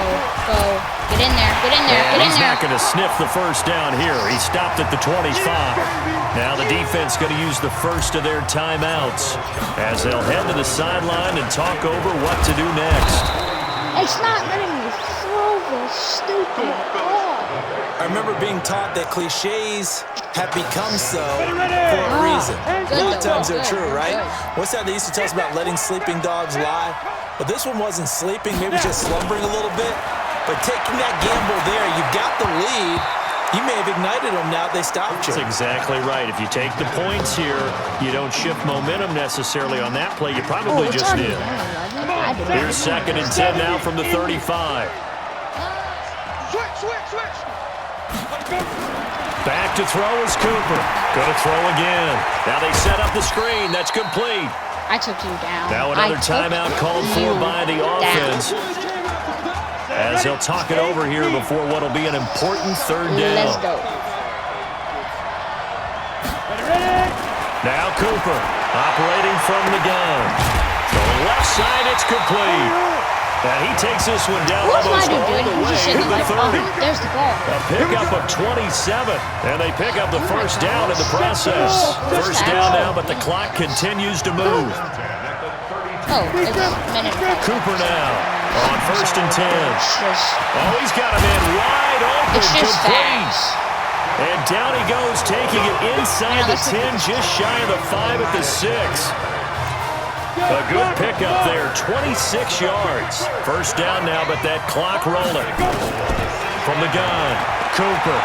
Get in there. Get in there. Get in He's there. not going to sniff the first down here. He stopped at the 25. Now the defense going to use the first of their timeouts as they'll head to the sideline and talk over what to do next. It's not letting me throw the stupid ball. I remember being taught that cliches have become so for a reason. A lot of times they're true, right? What's that they used to tell us about letting sleeping dogs lie? But this one wasn't sleeping, maybe just slumbering a little bit. But taking that gamble there, you've got the lead. You may have ignited them now if they stopped you. That's exactly right. If you take the points here, you don't shift momentum necessarily on that play. You probably just did. Here's 2nd and 10 now from the 35. Switch. Back to throw is Cooper. Going to throw again. Now they set up the screen. That's complete. I took you down. Now another timeout called for by the offense. As they'll talk it over here before what will be an important 3rd down. Let's go. Now Cooper operating from the gun. To the left side, it's complete. And he takes this one down almost all the way to the 30. There's the ball. A pickup of 27, and they pick up the first down in the process. First down now, but the clock continues to move. Oh, it's a minute. Cooper now on 1st and 10. Oh, he's got him in wide open. It's just fast. And down he goes, taking it inside the 10, just shy of the 5 at the 6. A good pickup there, 26 yards. First down now, but that clock rolling. From the gun, Cooper.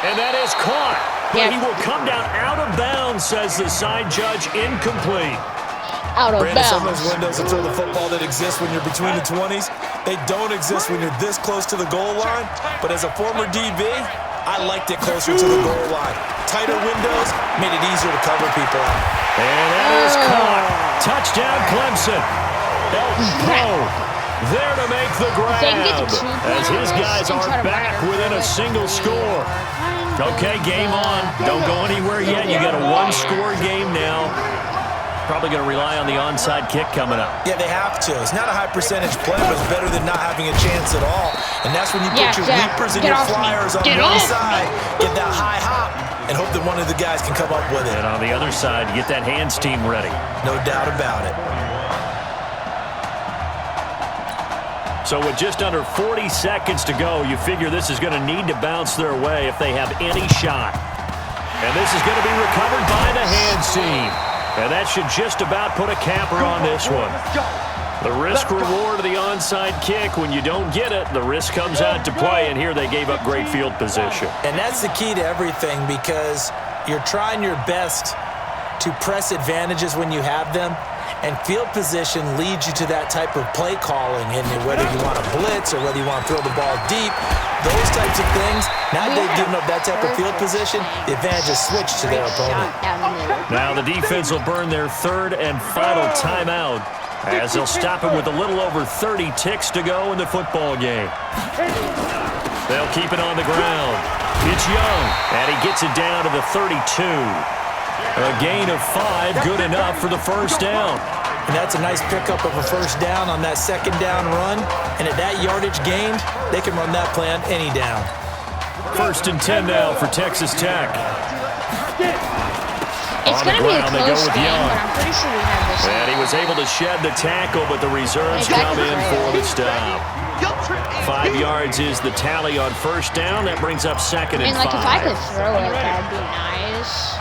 And that is caught. But he will come down out of bounds, says the side judge, incomplete. Out of bounds. Some of those windows to throw the football that exist when you're between the 20s, they don't exist when you're this close to the goal line. But as a former DB, I liked it closer to the goal line. Tighter windows made it easier to cover people out. And that is caught. Touchdown, Clemson. There to make the grab as his guys are back within a single score. Okay, game on. Don't go anywhere yet. You got a one-score game now. Probably going to rely on the onside kick coming up. Yeah, they have to. It's not a high percentage play, but it's better than not having a chance at all. And that's when you put your leapers and your flyers on one side, get that high hop, and hope that one of the guys can come up with it. And on the other side, you get that hands team ready. No doubt about it. So with just under 40 seconds to go, you figure this is going to need to bounce their way if they have any shot. And this is going to be recovered by the hands team. And that should just about put a capper on this one. The risk-reward of the onside kick, when you don't get it, the risk comes out to play, and here they gave up great field position. And that's the key to everything, because you're trying your best to press advantages when you have them, and field position leads you to that type of play calling, and whether you want to blitz or whether you want to throw the ball deep, those types of things. Now they've given up that type of field position, the advantage is switched to their opponent. Now the defense will burn their 3rd and final timeout as they'll stop him with a little over 30 ticks to go in the football game. They'll keep it on the ground. It's Young, and he gets it down to the 32. A gain of 5, good enough for the first down. And that's a nice pickup of a first down on that 2nd down run. And at that yardage gained, they can run that play on any down. 1st and 10 now for Texas Tech. It's going to be a close game, but I'm pretty sure we have this. And he was able to shed the tackle, but the reserves come in for the stop. 5 yards is the tally on first down. That brings up 2nd and 5. If I could throw it, that'd be nice.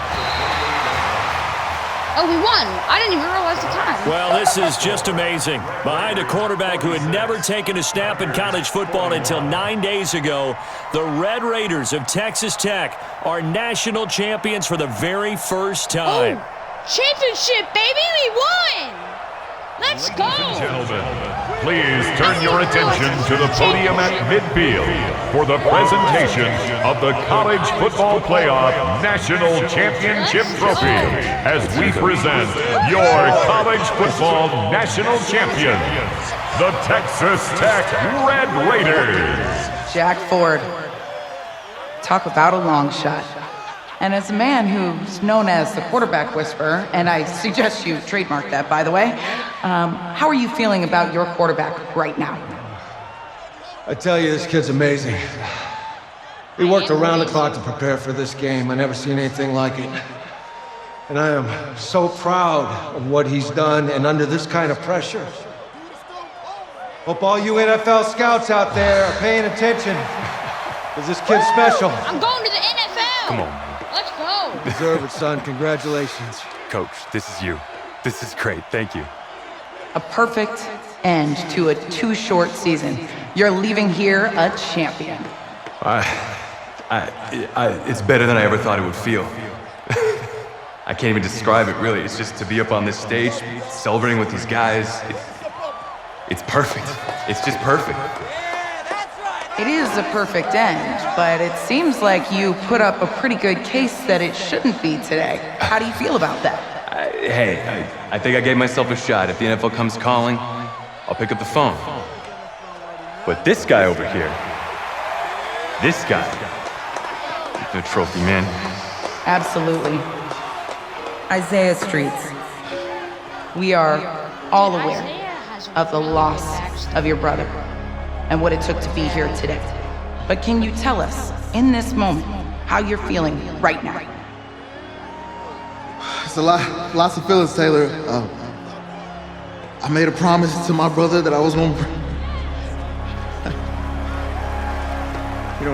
Oh, we won. I didn't even realize the time. Well, this is just amazing. Behind a quarterback who had never taken a snap in college football until 9 days ago, the Red Raiders of Texas Tech are national champions for the very first time. Oh, championship, baby! We won! Let's go! Ladies and gentlemen, please turn your attention to the podium at midfield for the presentation of the College Football Playoff National Championship Trophy as we present your college football national champions, the Texas Tech Red Raiders. Jack Ford. Talk about a long shot. And as a man who's known as the quarterback whisperer, and I suggest you trademark that, by the way, how are you feeling about your quarterback right now? I tell you, this kid's amazing. We worked around the clock to prepare for this game. I never seen anything like it. And I am so proud of what he's done, and under this kind of pressure. Hope all you NFL scouts out there are paying attention, because this kid's special. I'm going to the NFL. Come on, man. Let's go. Deserve it, son. Congratulations. Coach, this is you. This is great. Thank you. A perfect end to a too short season. You're leaving here a champion. It's better than I ever thought it would feel. I can't even describe it, really. It's just to be up on this stage, celebrating with these guys. It's perfect. It's just perfect. It is a perfect end, but it seems like you put up a pretty good case that it shouldn't be today. How do you feel about that? I think I gave myself a shot. If the NFL comes calling, I'll pick up the phone. But this guy over here, this guy, the trophy, man. Absolutely. Isaiah Streets, we are all aware of the loss of your brother and what it took to be here today. But can you tell us, in this moment, how you're feeling right now? It's lots of feelings, Taylor. I made a promise to my brother that I was gonna,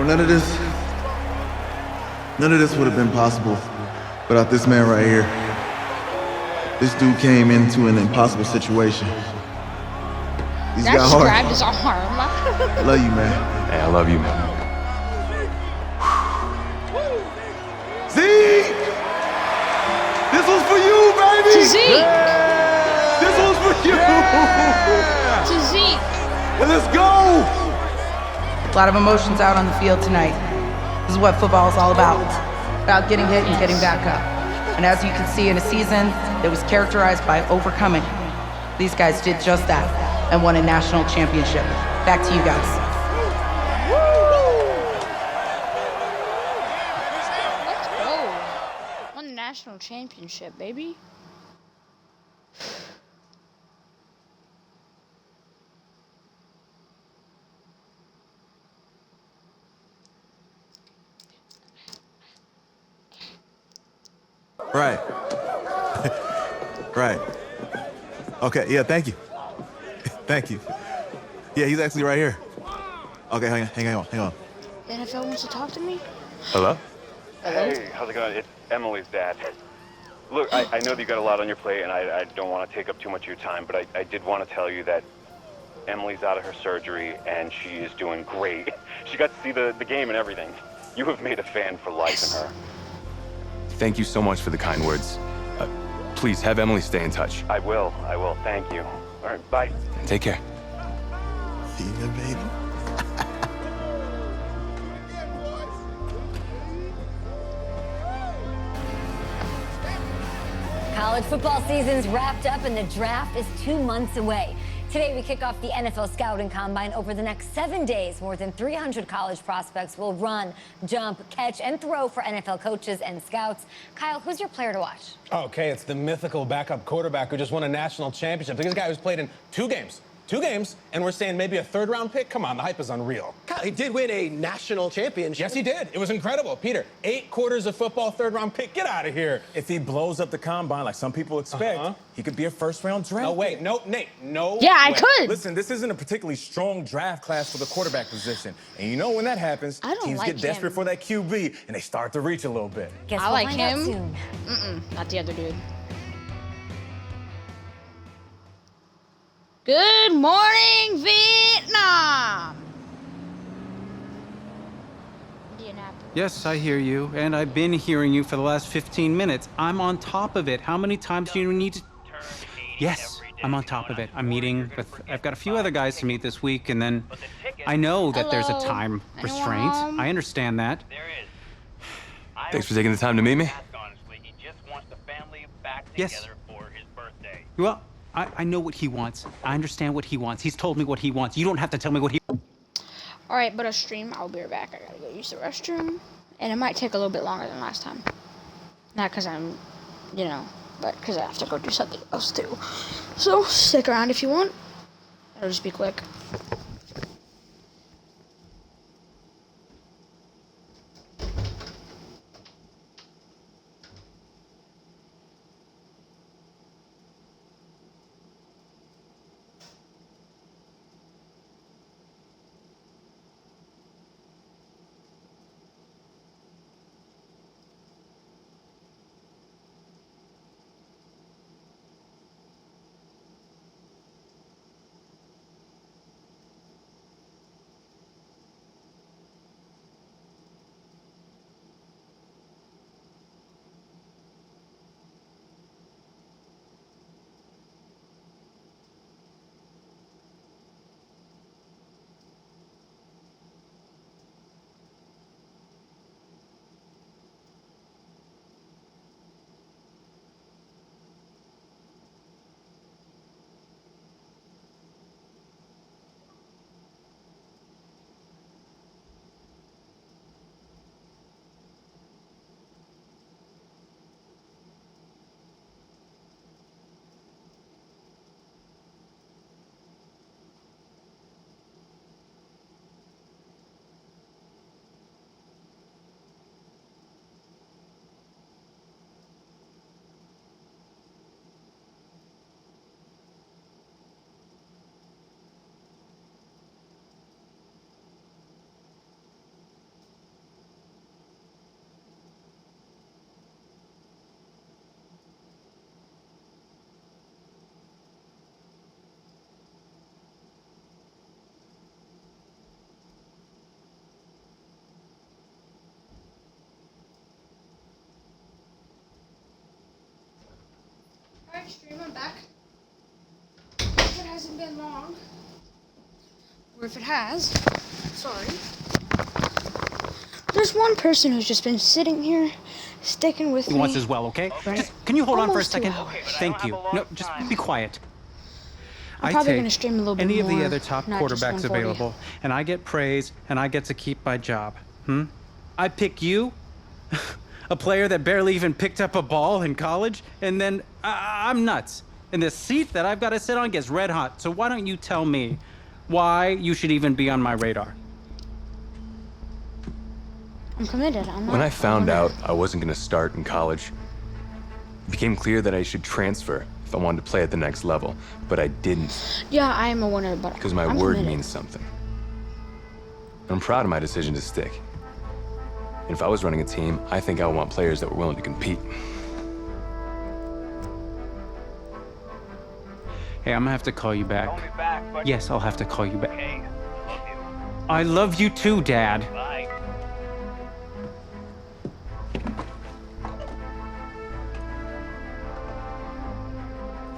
none of this would have been possible without this man right here. This dude came into an impossible situation. He's got heart. Grabbed his arm. I love you, man. Hey, I love you, man. Zeke! This was for you, baby! To Zeke! Yeah! This was for you! Yeah! To Zeke! And let's go! A lot of emotions out on the field tonight. This is what football is all about getting hit and getting back up. And as you can see, in a season that was characterized by overcoming, these guys did just that and won a national championship. Back to you guys. Let's go. Won the national championship, baby. Right. Right. Okay, yeah, thank you. Thank you. Yeah, he's actually right here. Okay, hang on. The NFL wants to talk to me? Hello? Hey, how's it going? It's Emily's dad. Look, I know that you got a lot on your plate, and I don't want to take up too much of your time, but I did want to tell you that Emily's out of her surgery, and she is doing great. She got to see the game and everything. You have made a fan for life in her. Thank you so much for the kind words. Please have Emily stay in touch. I will. Thank you. All right, bye. Take care. Yeah, baby. College football season's wrapped up and the draft is 2 months away. Today, we kick off the NFL Scouting Combine. Over the next 7 days, more than 300 college prospects will run, jump, catch, and throw for NFL coaches and scouts. Kyle, who's your player to watch? Okay, it's the mythical backup quarterback who just won a national championship. This guy who's played in two games, and we're saying maybe a third-round pick? Come on, the hype is unreal. Kyle, he did win a national championship. Yes, he did. It was incredible. Peter, 8 quarters of football, third-round pick. Get out of here. If he blows up the combine like some people expect, he could be a first-round draft. No, wait. No, Nate. No. Yeah, I way. could. Listen, this isn't a particularly strong draft class for the quarterback position. And you know when that happens, I don't teams like get desperate him. for that QB, and they start to reach a little bit. Guess I we'll like find out him. soon. Not the other dude. Good morning, Vietnam! Indianapolis. Yes, I hear you, and I've been hearing you for the last 15 minutes. I'm on top of it. How many times do you need to... Yes, I'm on top of it. I'm meeting with... I've got a few other guys to meet this week, and then I know that there's a Hello? time Anyone restraint. home? I understand that. Thanks for taking the time to meet me. Yes. Well, I know what he wants. I understand what he wants. He's told me what he wants. You don't have to tell me what he... Alright, but a stream, I'll be right back. I gotta go use the restroom. And it might take a little bit longer than last time. Not because I'm, you know, but because I have to go do something else too. So stick around if you want. It'll just be quick. Alright, stream, I'm back. If it hasn't been long, or if it has, sorry. There's one person who's just been sitting here, sticking with me. Once as well, okay? Just, can you hold on for a second? Thank you. No, just be quiet. I'm probably going to stream a little bit more. Any of the other top quarterbacks available, and I get praise, and I get to keep my job. I pick you, a player that barely even picked up a ball in college, and then I'm nuts. And the seat that I've got to sit on gets red hot. So why don't you tell me why you should even be on my radar? I'm committed. When I found out I wasn't going to start in college, it became clear that I should transfer if I wanted to play at the next level. But I didn't. Yeah, I am a winner, but because my word means something. And I'm proud of my decision to stick. And if I was running a team, I think I would want players that were willing to compete. Hey, I'm gonna have to call you back. Call me back, buddy. Yes, I'll have to call you back. Okay, love you. I love you too, Dad. Bye.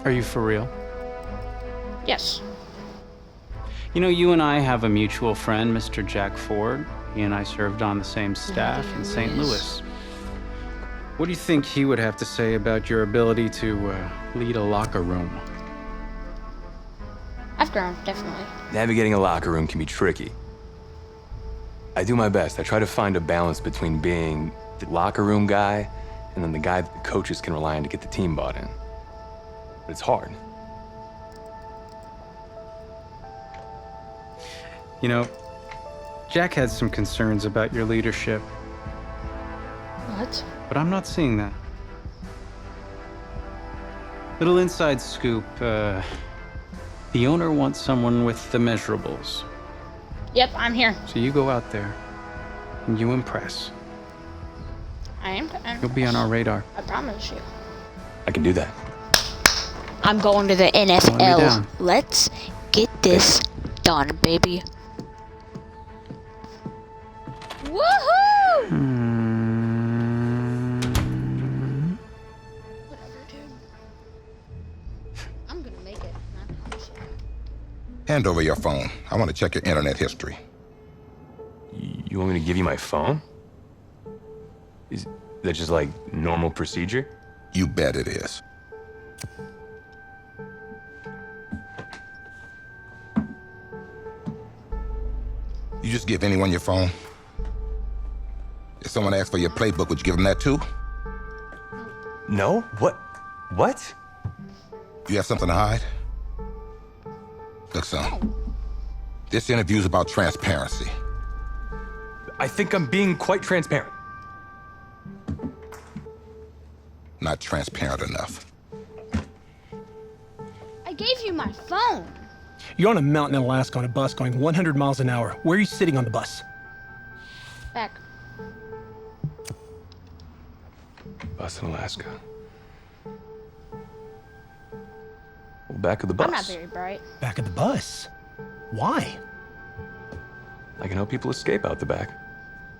Are you for real? Yes. You know, you and I have a mutual friend, Mr. Jack Ford. He and I served on the same staff in St. Louis. What do you think he would have to say about your ability to lead a locker room? I've grown, definitely. Navigating a locker room can be tricky. I do my best. I try to find a balance between being the locker room guy and then the guy that the coaches can rely on to get the team bought in. But it's hard. You know, Jack had some concerns about your leadership. What? But I'm not seeing that. Little inside scoop, the owner wants someone with the measurables. Yep, I'm here. So you go out there and you impress. I am. You'll be on our radar. I promise you. I can do that. I'm going to the NFL. Let's get this done, baby. Woohoo! Whatever, dude. I'm gonna make it. Hand over your phone. I want to check your internet history. You want me to give you my phone? Is that just like normal procedure? You bet it is. You just give anyone your phone? If someone asks for your playbook, would you give them that too? No? What? What? You have something to hide? Look, son, this interview's about transparency. I think I'm being quite transparent. Not transparent enough. I gave you my phone. You're on a mountain in Alaska on a bus going 100 miles an hour. Where are you sitting on the bus? Back. Bus in Alaska. Well, back of the bus. I'm not very bright. Back of the bus? Why? I can help people escape out the back.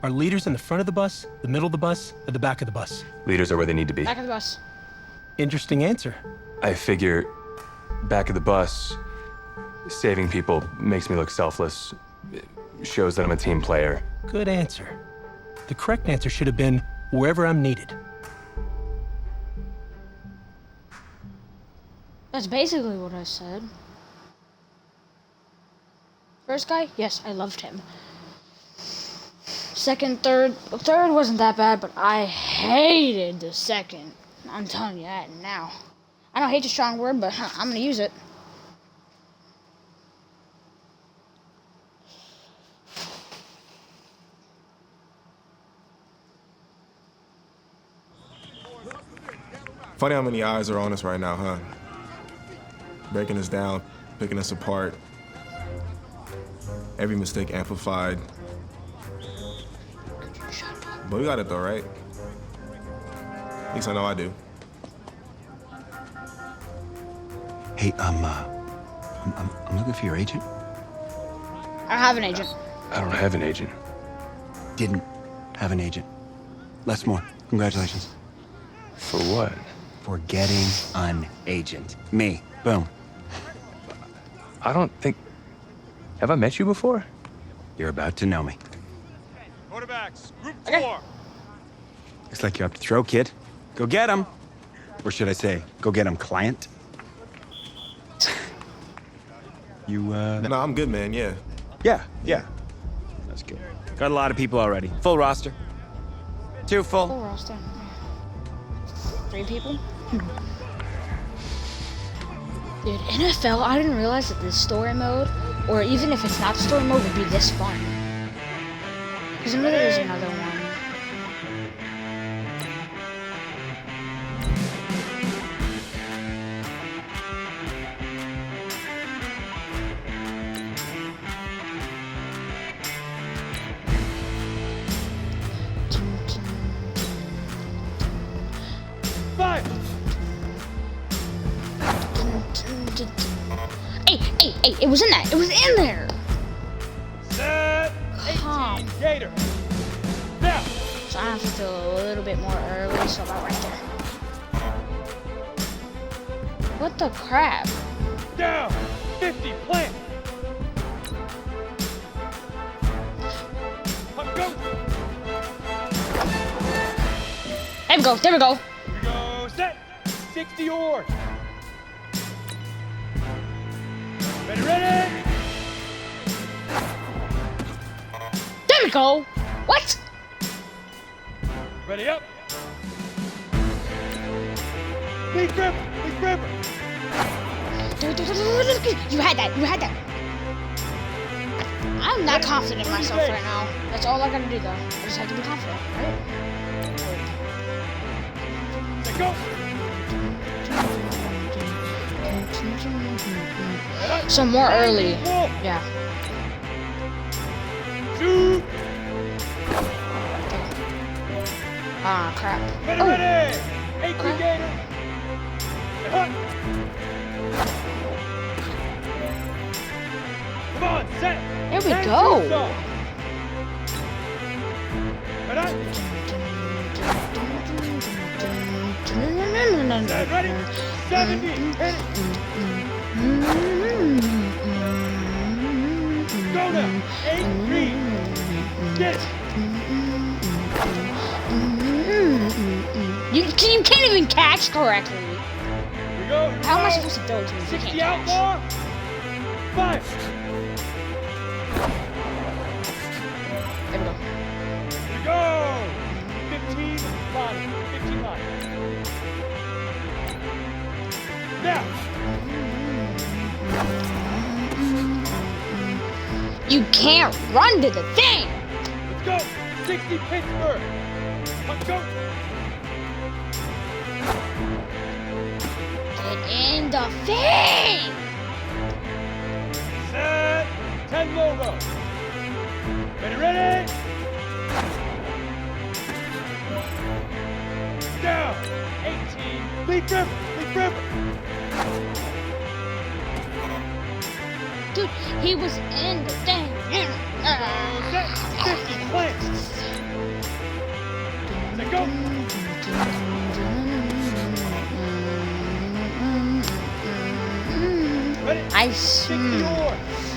Are leaders in the front of the bus, the middle of the bus, or the back of the bus? Leaders are where they need to be. Back of the bus. Interesting answer. I figure back of the bus, saving people makes me look selfless. It shows that I'm a team player. Good answer. The correct answer should have been wherever I'm needed. That's basically what I said. First guy, yes, I loved him. Second, third wasn't that bad, but I hated the second. I'm telling you that now. I know hate's a strong word, but I'm gonna use it. Funny how many eyes are on us right now, huh? Breaking us down, picking us apart. Every mistake amplified. But we got it though, right? At least I know I do. Hey, I'm looking for your agent. I have an agent. I don't have an agent. Didn't have an agent. Les Moore, congratulations. For what? For getting an agent. Me. Boom. I don't think... Have I met you before? You're about to know me. Quarterbacks, group 4. Looks like you're up to throw, kid. Go get him. Or should I say, go get him, client. You, No, I'm good, man, yeah. Yeah. That's good. Got a lot of people already. Full roster. 2 full. Full roster. 3 people? Dude, NFL, I didn't realize that this story mode, or even if it's not story mode, would be this fun. Because I know there's another one. Hey, it was in that. It was in there. Set. 18. Gator. Now. So I have to do a little bit more early, so about right there. What the crap? Down. 50. Plant. Go. There we go. There we go. Here we go. Set. 60 or. Ready? There we go. What? Ready up. Big grip. You had that. I'm not confident in myself right now. That's all I gotta do, though. I just have to be confident, right? Let's go. So more early. Yeah. Shoot. Ah, crap. Ready. 18 Gator. Come on, set. There we go. Ready? 70. Go now. 8-3. Get it. You can't even catch correctly. Here we go. How am I supposed to throw it to you if you 60 can't catch? outlaw. 5. There we go. Here we go. 15 line. Now. You can't run to the thing. Let's go. 60 Pittsburgh. Let's go. Get in the thing. Set. 10 logo. Ready? Down. 18. Leap river. Dude, he was in the thing. Set. 50 plants. Let go. Ready? I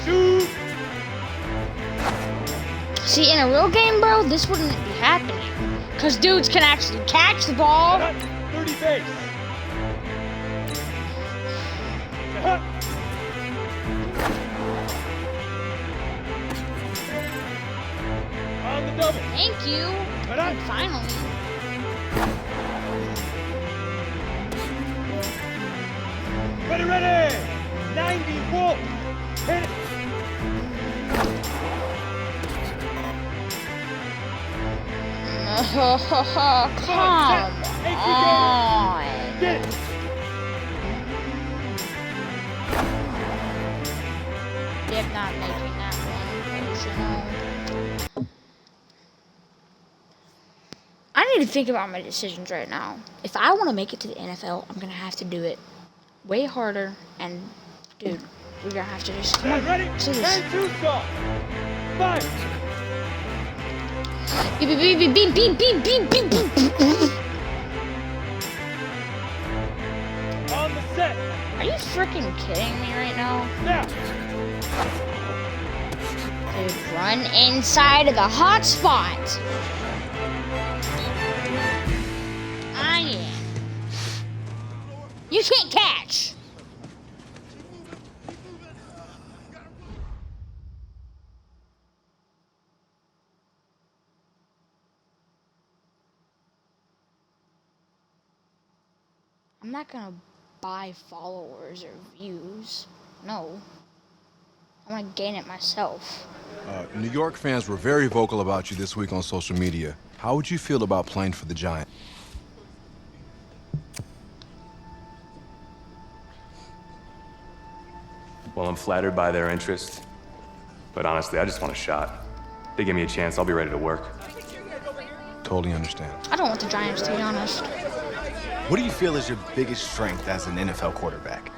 Shoot. See, in a real game, bro, this wouldn't be happening. Because dudes can actually catch the ball. 30 base. On the double. Thank you. Finally. Ready. 90 Wolf. Hit it. Come on. Get it. Yep, not making that one, 'cause, you know. I need to think about my decisions right now. If I want to make it to the NFL, I'm gonna have to do it way harder. And, dude, we're gonna have to just come on. Ready? Do this. 10 2 stop. 5. On the set. Are you freaking kidding me right now? Now. Dude, run inside of the hot spot. I am. You can't catch. I'm not gonna buy followers or views. No. I want to gain it myself. New York fans were very vocal about you this week on social media. How would you feel about playing for the Giants? Well, I'm flattered by their interest, but honestly, I just want a shot. If they give me a chance, I'll be ready to work. Totally understand. I don't want the Giants, to be honest. What do you feel is your biggest strength as an NFL quarterback?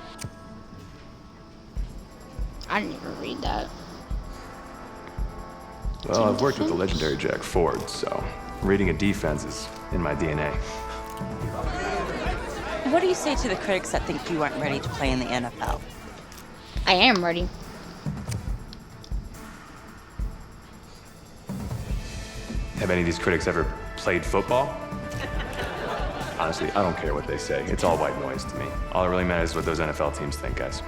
I didn't even read that. Well, I've worked with the legendary Jack Ford, so reading a defense is in my DNA. What do you say to the critics that think you aren't ready to play in the NFL? I am ready. Have any of these critics ever played football? Honestly, I don't care what they say. It's all white noise to me. All that really matters is what those NFL teams think, guys.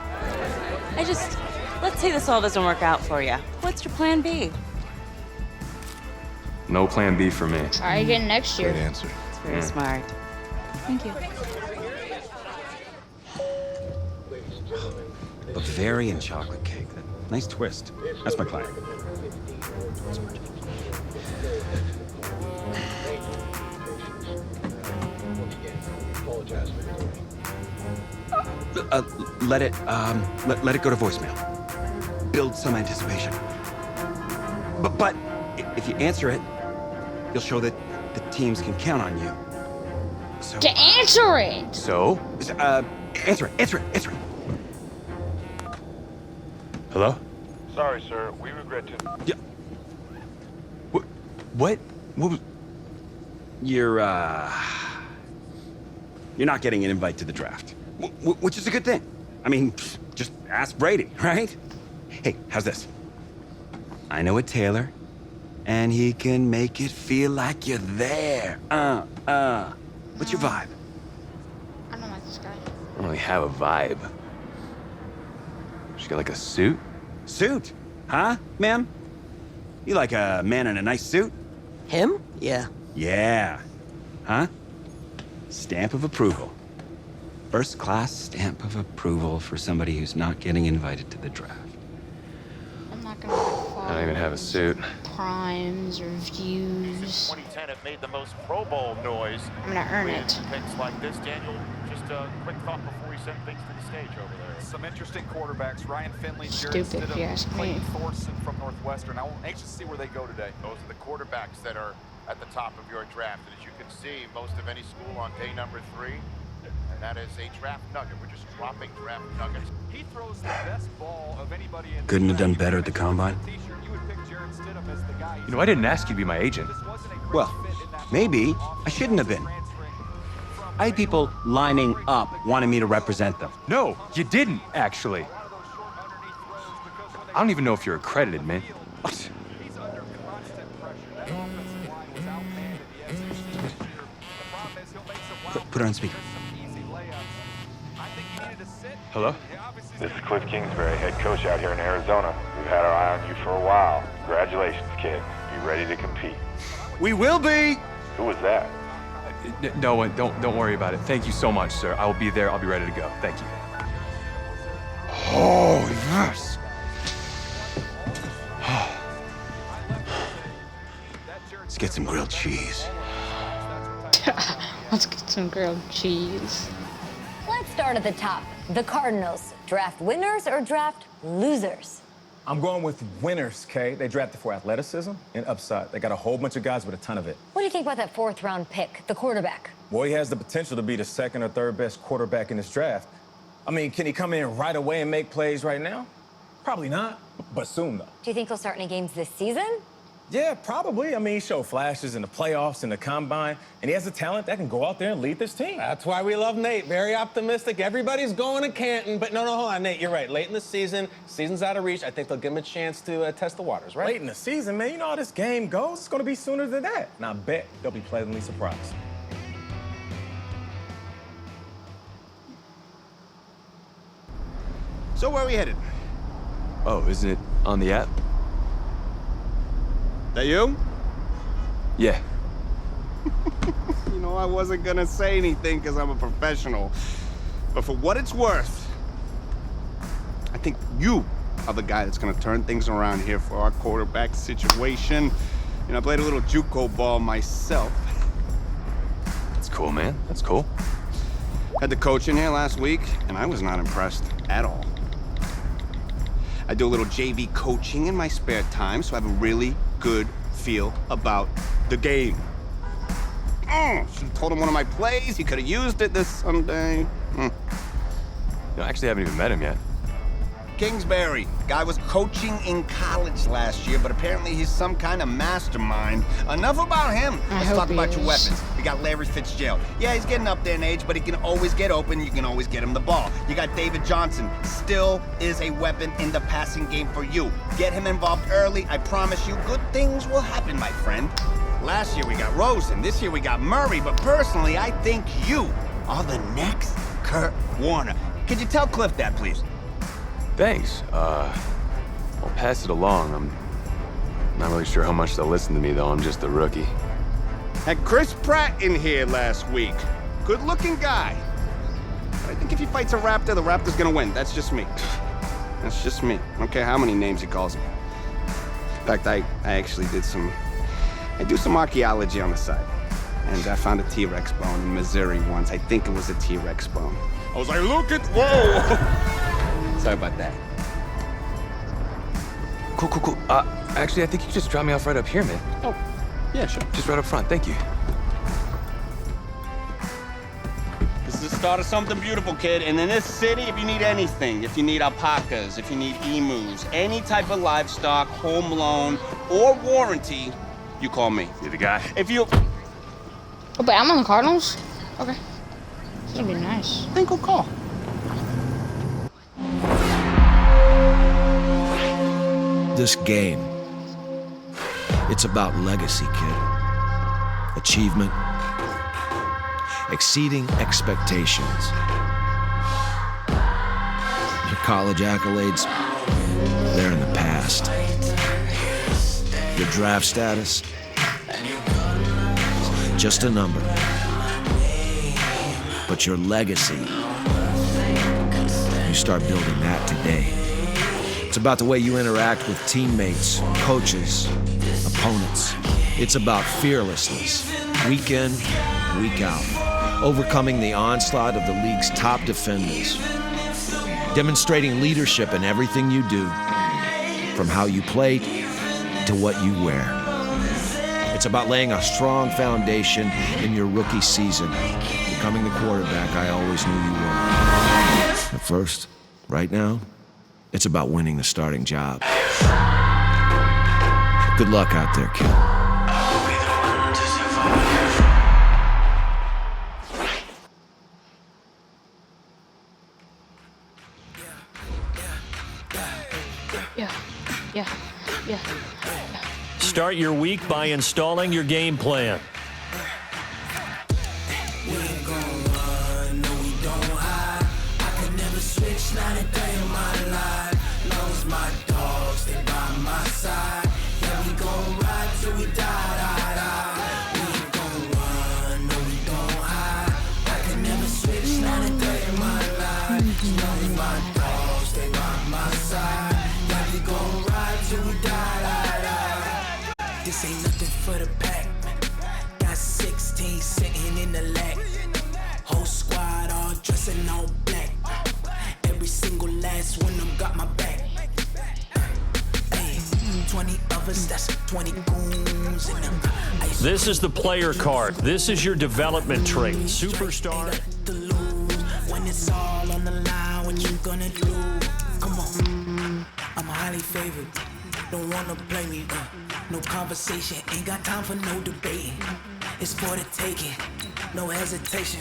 Let's say this all doesn't work out for you. What's your plan B? No plan B for me. Try again next year. Great answer. It's very smart. Thank you. Bavarian chocolate cake. Nice twist. That's my client. Let it go to voicemail. Build some anticipation. But if you answer it, you'll show that the teams can count on you. So, to answer it. So? Answer it. Hello? Sorry, sir. We regret to... Yeah. What? What was... You're not getting an invite to the draft. Which is a good thing. I mean, just ask Brady, right? Hey, how's this? I know a tailor, and he can make it feel like you're there. What's your vibe? I don't like this guy. I don't really have a vibe. She got like a suit? Suit? Huh, ma'am? You like a man in a nice suit? Him? Yeah. Yeah. Huh? Stamp of approval. first-class stamp of approval for somebody who's not getting invited to the draft. I'm not gonna follow I don't even have a suit. primes or views. 2010 have made the most Pro Bowl noise. I'm gonna earn with it. Picks like this, Daniel. Just a quick thought before we send things to the stage over there. Some interesting quarterbacks. Ryan Finley, Stupid, if you ask me. Clayton Thorson from Northwestern. I'm anxious to see where they go today. Those are the quarterbacks that are at the top of your draft. And as you can see, most of any school on day number 3, and that is a draft nugget. We're just dropping draft nuggets. He throws the best ball of anybody in Couldn't have done better at the combine. You know, I didn't ask you to be my agent. Well, maybe I shouldn't have been. I had people lining up wanting me to represent them. No, you didn't, actually. I don't even know if you're accredited, man. What? Put her on speaker. Hello? This is Cliff Kingsbury, head coach out here in Arizona. We've had our eye on you for a while. Congratulations, kid. You ready to compete? We will be! Who was that? No, don't worry about it. Thank you so much, sir. I will be there. I'll be ready to go. Thank you. Oh, yes! Let's get some grilled cheese. Let's get some grilled cheese. Let's start at the top. The Cardinals, draft winners or draft losers? I'm going with winners, Kay. They drafted for athleticism and upside. They got a whole bunch of guys with a ton of it. What do you think about that 4th-round pick, the quarterback? Well, he has the potential to be the 2nd or 3rd best quarterback in this draft. I mean, can he come in right away and make plays right now? Probably not, but soon, though. Do you think he'll start any games this season? Yeah, probably. I mean, he showed flashes in the playoffs and the combine, and he has a talent that can go out there and lead this team. That's why we love Nate. Very optimistic. Everybody's going to Canton, but no, hold on, Nate. You're right. Late in the season's out of reach. I think they'll give him a chance to test the waters, right? Late in the season, man. You know how this game goes. It's going to be sooner than that. And I bet they'll be pleasantly surprised. So where are we headed? Oh, isn't it on the app? That you? Yeah. You know, I wasn't gonna say anything because I'm a professional. But for what it's worth, I think you are the guy that's gonna turn things around here for our quarterback situation. You know, I played a little JUCO ball myself. That's cool, man. That's cool. Had the coach in here last week, and I was not impressed at all. I do a little JV coaching in my spare time, so I have a really good feel about the game. Should've told him one of my plays. He could have used it this Sunday. No, I actually haven't even met him yet. Kingsbury. Guy was coaching in college last year, but apparently he's some kind of mastermind. Enough about him. Let's talk about your weapons. We got Larry Fitzgerald. Yeah, he's getting up there in age, but he can always get open. You can always get him the ball. You got David Johnson. Still is a weapon in the passing game for you. Get him involved early. I promise you, good things will happen, my friend. Last year we got Rosen. This year we got Murray. But personally, I think you are the next Kurt Warner. Could you tell Cliff that, please? Thanks. I'll pass it along. I'm not really sure how much they'll listen to me, though. I'm just a rookie. Had Chris Pratt in here last week. Good-looking guy. But I think if he fights a raptor, the raptor's gonna win. That's just me. That's just me. I don't care how many names he calls me. In fact, I actually I do some archaeology on the side. And I found a T-Rex bone in Missouri once. I think it was a T-Rex bone. I was like, look at, whoa! Sorry about that. Cool. Actually, I think you just dropped me off right up here, man. Oh, yeah, sure. Just right up front. Thank you. This is the start of something beautiful, kid. And in this city, if you need anything, if you need alpacas, if you need emus, any type of livestock, home loan, or warranty, you call me. You're the guy. If you... Oh, but I'm on the Cardinals? Okay. This is gonna be nice. Then go call. This game, it's about legacy, kid. Achievement, exceeding expectations. Your college accolades, they're in the past. Your draft status, just a number. But your legacy, you start building that today. It's about the way you interact with teammates, coaches, opponents. It's about fearlessness, week in, week out. Overcoming the onslaught of the league's top defenders. Demonstrating leadership in everything you do, from how you play to what you wear. It's about laying a strong foundation in your rookie season, becoming the quarterback I always knew you were. At first, right now, it's about winning the starting job. Good luck out there, kid. Yeah. Start your week by installing your game plan. We ain't gon' run, no we don't hide. I can never switch, not a day in my life. Long as my dogs, they by my side. Yeah, we gon' ride till we die. We ain't gon' run, no we don't hide. I can never switch, not a day in my life. Long as my dogs, they by my side. Yeah, we gon' ride till we die. This ain't nothing for the pack. Got 16 sitting in the lag. Whole squad all dressing all black. Every single last one of them got my back. Hey, 20 of us, that's 20 goons in them. This is the player card. This is your development trait. Superstar. When it's all on the line, what you gonna do? Come on, I'm highly favored. Don't wanna play me, no conversation. Ain't got time for no debating. It's for the taking, no hesitation.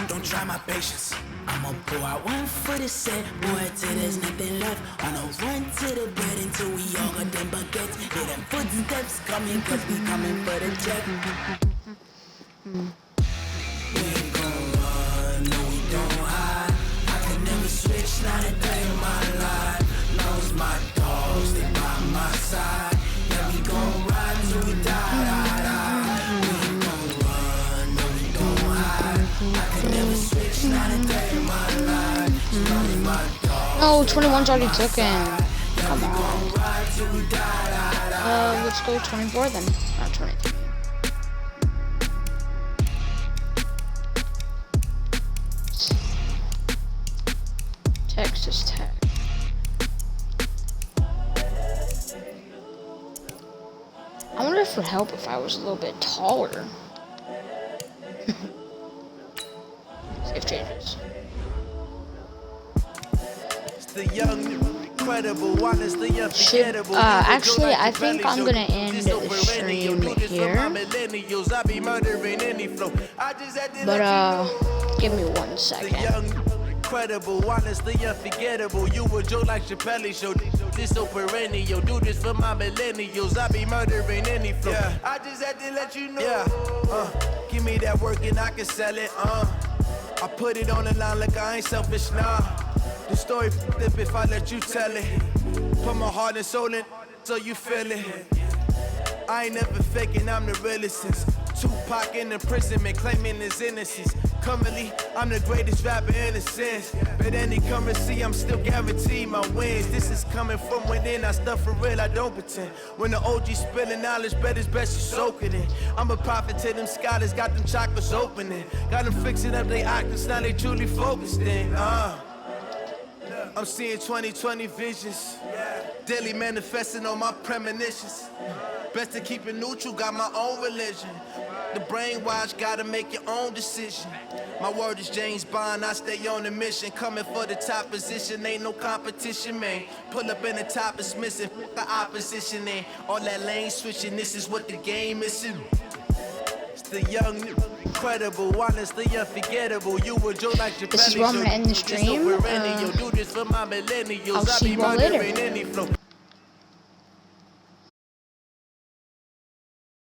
Don't try my patience. I'ma pour out one for the set, boy, till there's nothing left. On a run to the bed until we all got them baguettes. Hear them footsteps coming, cause we coming for the check. We ain't gon' run, no we don't hide. I can never switch, not a day in my life. Long as my dogs, they by my side. Yeah, we gon' ride till we die. We ain't gon' run, no we don't hide. I can never switch, not a day in my life. Long as my dogs. No, 21's already taken. Come on. Let's go 24 then. Not 23. Texas Tech. I wonder if it would help if I was a little bit taller. Save changes. Actually, I think I'm gonna end the stream here. But give me 1 second. Incredible, honestly unforgettable. You were Joe like Chappelle show. This so perennial. Do this for my millennials. I be murdering any flow. Yeah. I just had to let you know. Yeah. Give me that work and I can sell it. I put it on the line like I ain't selfish now. The story flip if I let you tell it. Put my heart and soul in so you feel it. I ain't never faking, I'm the realest since Tupac in imprisonment, claiming his innocence. Currently, I'm the greatest rapper in a sense. But any currency, I'm still guaranteed my wins. This is coming from within, I stuff for real, I don't pretend. When the OG spilling knowledge, bet it's best you soak it in. I'm a prophet to them scholars, got them chakras opening. Got them fixing up they octaves, now they truly focused in. I'm seeing 2020 visions. Daily manifesting on my premonitions. Best to keep it neutral, got my own religion. The brainwash, gotta make your own decision. My word is James Bond, I stay on a mission. Coming for the top position, ain't no competition, man. Pull up in the top, it's missing, the opposition, and all that lane switching, this is what the game is. It's the young, incredible, honestly unforgettable. You were Joe like Chappelle. This is where I'm gonna end the stream. I'll see you all later.